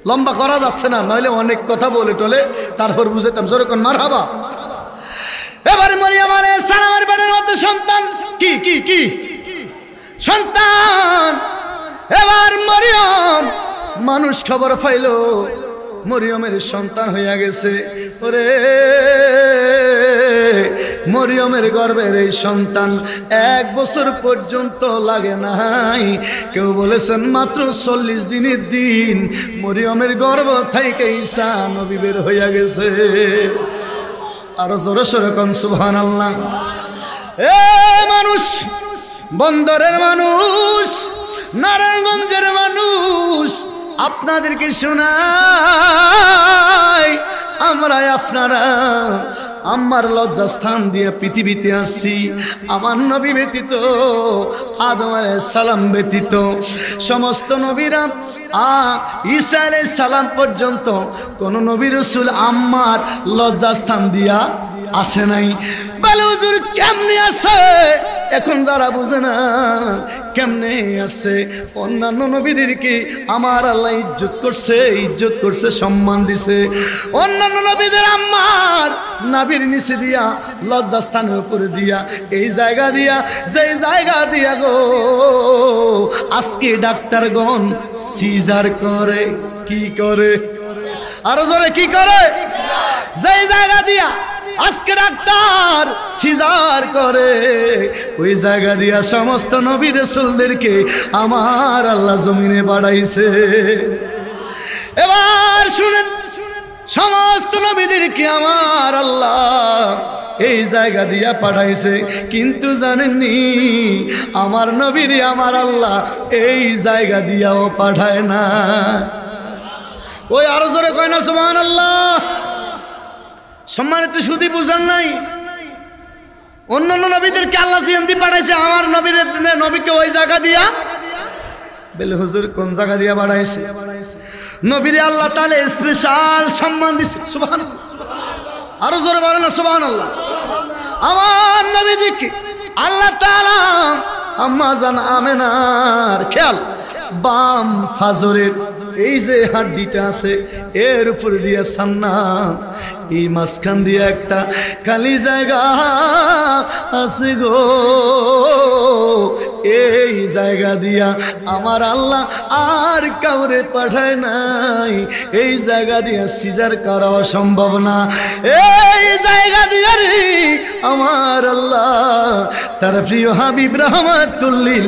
লম্বা করা যাচ্ছে না, নইলে অনেক কথা বলে টলে তারপর বুঝেতাম। জোরে কোন মারহাবা। এবার মরিয়ম আলাইহিস সালামের পেটের মধ্যে সন্তান, কি কি কি সন্তান। এবার মরিয়ম মানুষ খবর পাইলো মরিয়মের সন্তান হইয়া গেছে। ওরে মরিয়মের গর্ভের এই সন্তান 1 বছর পর্যন্ত লাগে নাই, কেউ বলেছেন মাত্র 40 দিনের দিন মরিয়মের গর্ভ থেকে ঈসা নবী বের হইয়া গেছে। আরো জোরে সোরে কোন সুবহানাল্লাহ। এ মানুষ, বন্দরের মানুষ, নারায়ণগঞ্জের মানুষ, আপনাদেরকে শোনাই, আমরা আপনারা আমার লজ্জাস্থান দিয়ে পৃথিবীতে আসছি। আমার নবী ব্যতীত, আদম আলাইহিস সালাম ব্যতীত সমস্ত নবীরা ঈসা আলাইহিস সালাম পর্যন্ত কোন নবী রাসূল আমার লজ্জাস্থান দিয়া আসে নাই। বলে হুজুর কেমনে আসে? এখন যারা বুঝে না কেমনে আসে, অন্যান্য নবীদেরকে আমার আল্লাহ ইজ্জত করছে, সম্মান দিছে। অন্যান্য নবীদের আমার নাভির নিচে দিয়া, লজ্জাস্থানের উপরে দিয়া, এই জায়গা দিয়া, যেই জায়গা দিয়া গো আজকে ডাক্তারগণ সিজার করে। কি করে? আরো জোরে কি করে? যেই জায়গা দিয়া আজকে ডাক্তার সিজার করে, ওই জায়গা দিয়া সমস্ত নবী রাসূলদেরকে আমার আল্লাহ জমিনে বাড়াইছে। এবার শুনেন, সমস্ত নবীদেরকে আমার আল্লাহ এই জায়গা দিয়া পাঠাইছে, কিন্তু জানেননি আমার নবীরে আমার আল্লাহ এই জায়গা দিয়াও পাঠায় না। ওই আরো জোরে কয় না সুবহানাল্লাহ। সম্মানিত শুধু বুঝার নাই, অন্যান্য নবীদেরকে আল্লাহ জিয়ান্তি পাঠাইছে, আমার নবীকে ওই জায়গা দিয়া। বলে হুজুর কোন জায়গা দিয়া বাড়াইছে? নবীরে আল্লাহ তাআলা স্পেশাল সম্মান দিছে। সুবহানাল্লাহ। আরো জোরে বলেন না সুবহানাল্লাহ। আমার নবীজিকে আল্লাহ তাআলা আম্মা জান আমেনার খেয়াল বাম ফাজরের এই যে হাড্ডিটা আছে এর উপর দিয়ে সান্না, এই মাঝখান দিয়ে একটা খালি জায়গা আছে গো, এই জায়গা দিয়া আমার আল্লাহ আর কাউরে পাঠায় নাই। এই জায়গা দিয়া সিজার করা সম্ভব না। এই জায়গা দিয়া রে আমার আল্লাহ তার প্রিয় হাবিব রাহমাতুল লিল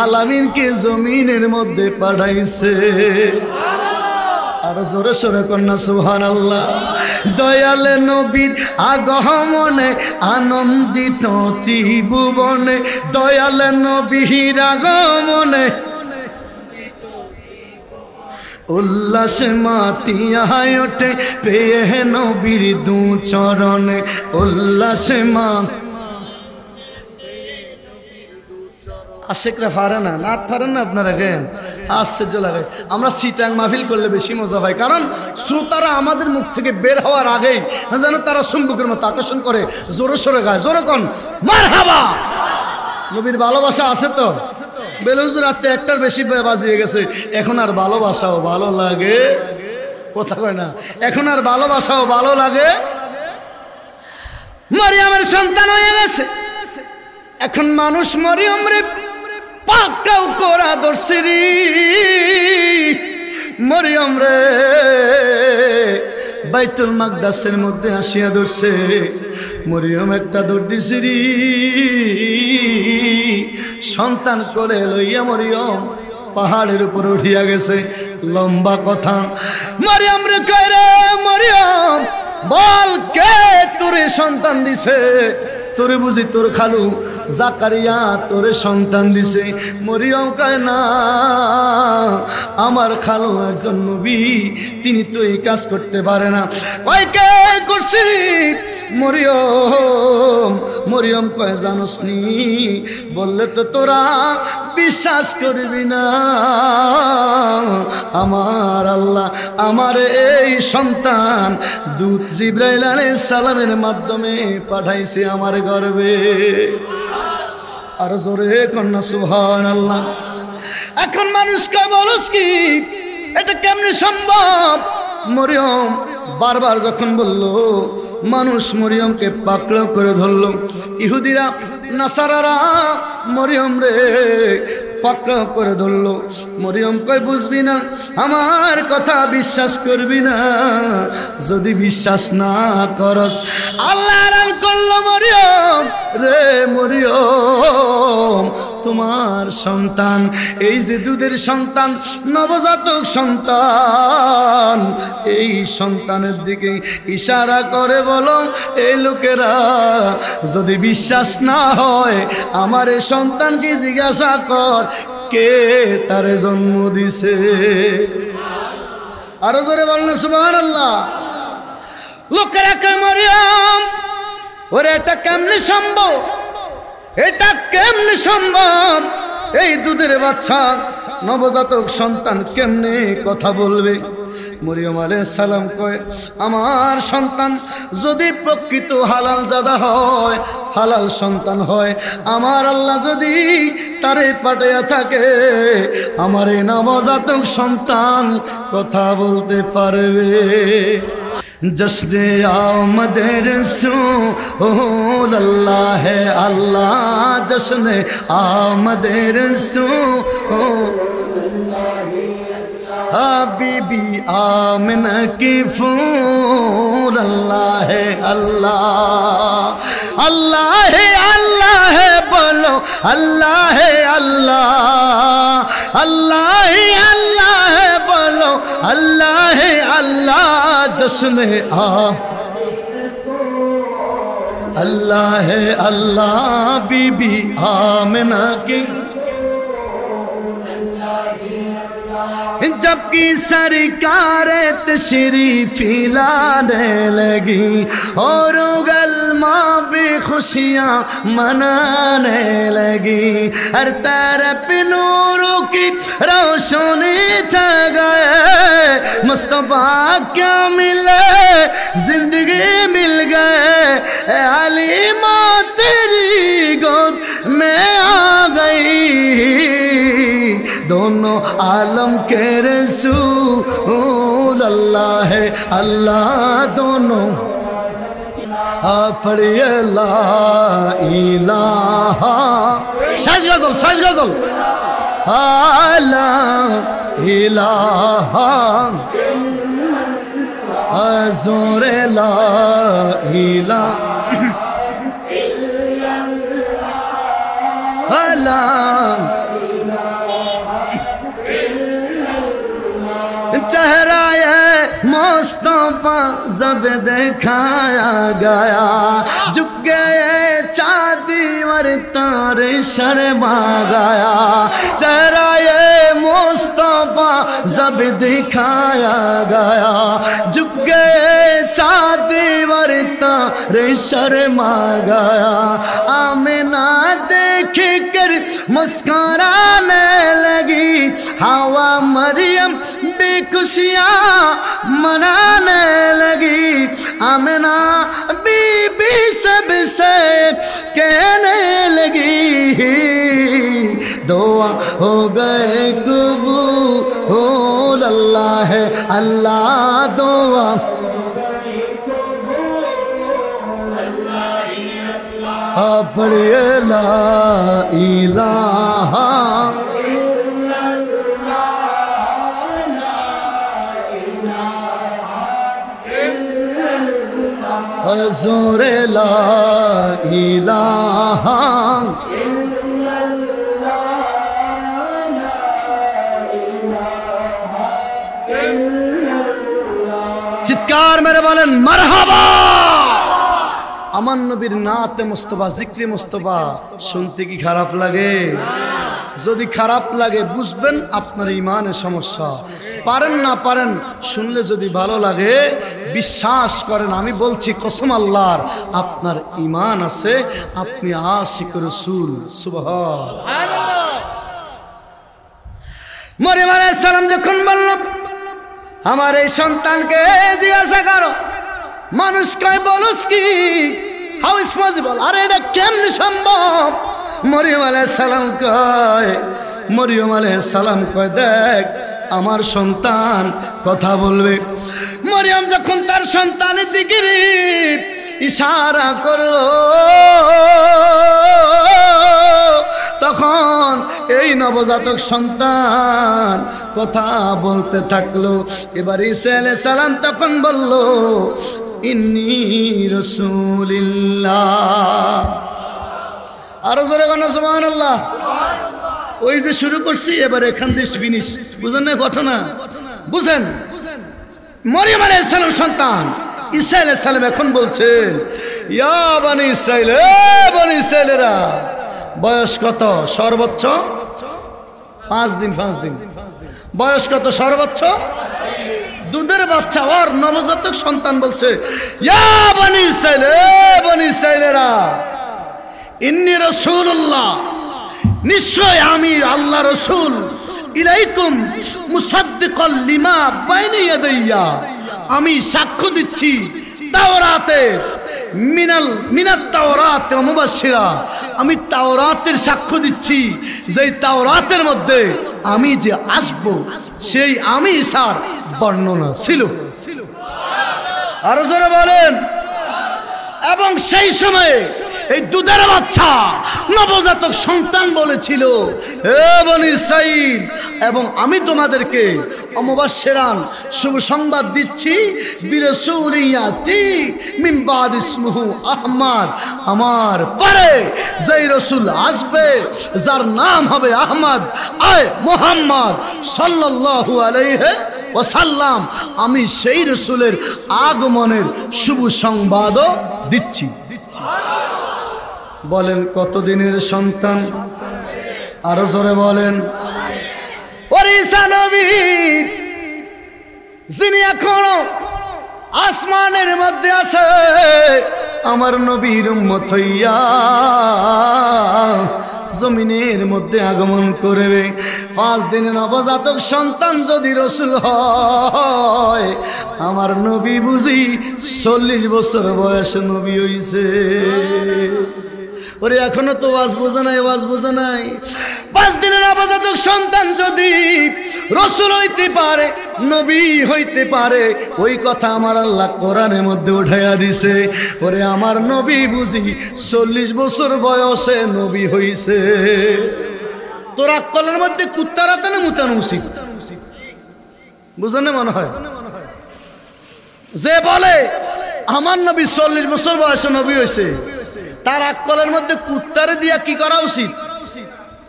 আলামিনকে জমিনের মধ্যে পাঠাইছে। আর জোরে সোরে কন্যা সুবহানাল্লাহ। দয়াল নবীর আগমনে আনন্দিত ত্রিভুবনে, দয়াল নবীর আগমনে উল্লাসে মাতিয়ায় ওঠে পেয়ে নবীর দু চরণে, উল্লাসে মা। আশেকরা পারে না, নাচ পারেন না আপনারা? কেন আশ্চর্য লাগে। আমরা সিটাং মাহফিল করলে বেশি মজা পাই, কারণ শ্রোতারা আমাদের মুখ থেকে বের হওয়ার আগেই যেন তারা চুম্বকের মতো আকর্ষণ করে, জোরে সোরে গায়। জোরে কোন মারহাবা। নবীর ভালোবাসা আছে তো? বেলুজুর রাতে একটার বেশি বাজিয়ে গেছে, এখন আর ভালোবাসাও ভালো লাগে, কথা কয় না, এখন আর ভালোবাসাও ভালো লাগে। মরিয়মের সন্তান হয়ে গেছে, এখন মানুষ মরিয়ম রে পাকড়াও করা ধরছে রে। মরিয়ম রে বাইতুল মাকদাসের মধ্যে আসিয়া ধরছে। মরিয়ম একটা দৌড় দিছে রে, সন্তান কোলে লইয়া মরিয়ম পাহাড়ের উপর উঠিয়া গেছে। লম্বা কথা। মরিয়ম রে কয় রে মরিয়ম বল, কে তোরে সন্তান দিছে? তোরে বুঝি তোর খালু জাকারিয়া তোরে সন্তান দিছে? মরিয়ম কয় না, আমার খালু একজন নবী, তিনি তো এই কাজ করতে পারে না। কয় কে করছি? মরিয়ম। মরিয়ম কয় জানোস নি? বললে তো তোরা বিশ্বাস করবি না। আমার আল্লাহ আমার এই সন্তান দূত জিবরাইল আলাইহিস সালামের মাধ্যমে পাঠাইছে আমার গর্ভে। আর জোরে কন্যা সুবহানাল্লাহ। এখন মানুষ কয় বলস কি, এটা কেমনে সম্ভব? মরিয়ম বারবার যখন বলল, মানুষ মরিয়মকে পাকড়াও করে ধরল। ইহুদিরা নাসারারা মরিয়ম রে পাকড়াও করে ধরল। মরিয়ম কয় বুঝবি না, আমার কথা বিশ্বাস করবি না। যদি বিশ্বাস না করস, আল্লাহ আরাম করলো মরিয়ম রে। মরিয়ম তোমার সন্তান, এই যে দুধের সন্তান, নবজাতক সন্তান, এই সন্তানের দিকে ইশারা করে বলো, এই লোকেরা যদি বিশ্বাস না হয়, আমার এই সন্তানকে জিজ্ঞাসা কর কে তারে জন্ম দিছে। আরো জোরে বলেন সুবহানাল্লাহ। লোকেরা কয় মরিয়ম ওরে এটা কেমনে সম্ভব? এটা কেমনে সম্ভব? এই দুধের বাচ্চা নবজাতক সন্তান কেমনে কথা বলবে? মরিয়ম আলাইহিস সালাম কয়, আমার সন্তান যদি প্রকৃত হালাল জাদা হয়, হালাল সন্তান হয়, আমার আল্লাহ যদি তারে পাঠাইয়া থাকে, আমার এই নবজাতক সন্তান কথা বলতে পারবে। জশ্নে আমদ রসূল আল্লাহ হে আল্লাহ, জশ্নে আমদ রসূল बीबी आमिना की फूल अल्लाह है अल्लाह, अल्लाह है अल्लाह है बोलो अल्लाह है अल्लाह, अल्लाह है अल्लाह है बोलो अल्लाह है अल्लाह। जश्न अल्लाह है अल्लाह, बीबी आमिना की जबकि सरकार तशरीफ लाने लगी और गलमा भी खुशियाँ मनाने लगी। हर तरफ नूरों की रोशनी छा गए, मुस्तफा क्या मिले जिंदगी मिल गए। हलीमा तेरी गोद में आ गई, दोनों आलम के रसूल अल्लाह है अल्लाह, दोनों पढ़िए ला इलाहा। साज गजल ला इलाहा, जोरे ला इलाहा। चेहरा जब दिखाया गया झुक गए चांदी और तारे शर्मा गया चेहरा ये मुस्तफा जब दिखाया गया झुक गए चांदी और तारे शर्मा गया आमिना देख कर मुस्कुराने लगी हवा मरियम बेखुशियाँ मनाने लगी आमिना बीबी सबसे कहने लगी दुआ हो गए कबूल अल्लाह है अल्लाह दुआ पढ़िए ला इलाहा जोरे ला इलाहा चित्कार मेरे बोलें मरहबा আমার নবীর নাতে মুস্তফা জিক্রে মুস্তফা শুনতে কি খারাপ লাগে যদি খারাপ লাগে বুঝবেন আপনার ঈমানের সমস্যা পারেন না পারেন শুনলে যদি ভালো লাগে বিশ্বাস করেন আমি বলছি কসম আল্লাহর আপনার ঈমান আছে আপনি আশিক রাসূল সুবহানাল্লাহ মরিয়ম আলাইহিস সালাম যখন বলল আমার এই সন্তানকে জিজ্ঞাসা করো মানুষ কয় বলস কি হাউ ইজ পসিবল আরে এটা কেমনে সম্ভব মরিয়ম আলাইহিস সালাম কয় দেখ আমার সন্তান কথা বলবে মরিয়ম যখন তার সন্তানের দিকে ইশারা করলো তখন এই নবজাতক সন্তান কথা বলতে থাকলো এবার ঈসা আলাইহিস সালাম তখন বলল ইন্নী রাসূলুল্লাহ আরো জোরে বলেন সুবহানাল্লাহ ওই যে শুরু করছি এবার এখান দিয়ে ফিনিশ বুঝেন না ঘটনা বুঝেন মরিয়ম আলাইহিস সালাম সন্তান ঈসা আলাইহিস সালাম এখন বলছেন ইয়া বনি ইসরাইল এ বনি ইসরাইলেরা বয়স কত সর্বোচ্চ 5 দিন বয়স কত সর্বোচ্চ দুধের বাচ্চা ওর নবজাতক সন্তান বলছে ইয়া বনি ইসরাইল এ বনি ইসরাইলেরা ইন্নী রাসূলুল্লাহ নিশ্চয় আমি আল্লাহ রাসূল ইলাইকুম মুসাদ্দিকাল লিমা বাইনা ইয়াদাইয়া আমি সাক্ষ্য দিচ্ছি তাওরাতের মিনাত তাওরাত ওয়া মুবাশশিরা আমি তাওরাতের সাক্ষ্য দিচ্ছি যেই তাওরাতের মধ্যে আমি যে আসব সেই আমি ঈসার বর্ণনা ছিল আরো জোরে বলেন এবং সেই সময়ে এই দুধের বাচ্চা নবজাতক সন্তান বলেছিল হে বনি ইসরাইল এবং আমি তোমাদেরকে মুবাশশিরান শুভ সংবাদ দিচ্ছি বিরাসূলিয়াতি মিন বাদ ইসমুহু আহমদ আমার পরে যেই রাসূল আসবে যার নাম হবে আহমদ আয় মুহাম্মদ সাল্লাল্লাহু আলাইহি ওয়াসাল্লাম আমি সেই রাসূলের আগমনের শুভ সংবাদও দিচ্ছি বলেন কতদিনের সন্তান আরো জোরে বলেন ওরে ঈসা নবী যিনি এখনো আসমানের মধ্যে আছে আমার নবীর উম্মত হইয়া জমিনের মধ্যে আগমন করবে 5 দিনের নবজাতক সন্তান যদি রাসূল হয় আমার নবী বুঝি 40 বছর বয়সে নবী হইছে ওরে এখনো তো ওয়াজ বোঝা নাই 5 দিনের নবজাতক সন্তান যদি রাসূল হইতে পারে নবী হইতে পারে ওই কথা আমার আল্লাহ কোরআনের মধ্যে উঠাইয়া দিছে ওরে আমার নবী বুঝি 40 বছর বয়সে নবী হইছে তোর আকলের মধ্যে কুত্তার হাতে না মুতানো উচিত বুঝেন না মনে হয় যে বলে আমার নবী 40 বছর বয়সে নবী হইছে তার আকলের মধ্যে কুত্তারে দিয়া কি করা উচিত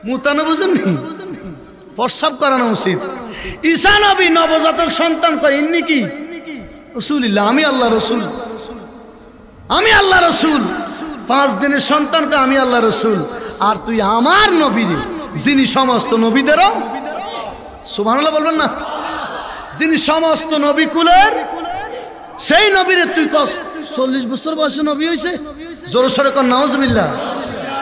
মুতানো বুঝেননি প্রস্রাব করানো উচিত ঈসা নবী নবজাতক সন্তান কয় ইন্নি কি রসুলিল্লাহ, আমি আল্লাহ রসুল, আমি আল্লাহ রসুল। 5 দিনের সন্তানকে আমি আল্লাহ রসুল, আর তুই আমার নবী, যিনি সমস্ত নবীদেরও, সুবহানাল্লাহ বলবেন না, যিনি সমস্ত নবী কুলের, সেই নবীরে তুই 40 বছর বয়সে নবী হয়েছে। জোরে সোরে কর নাউজুবিল্লাহ।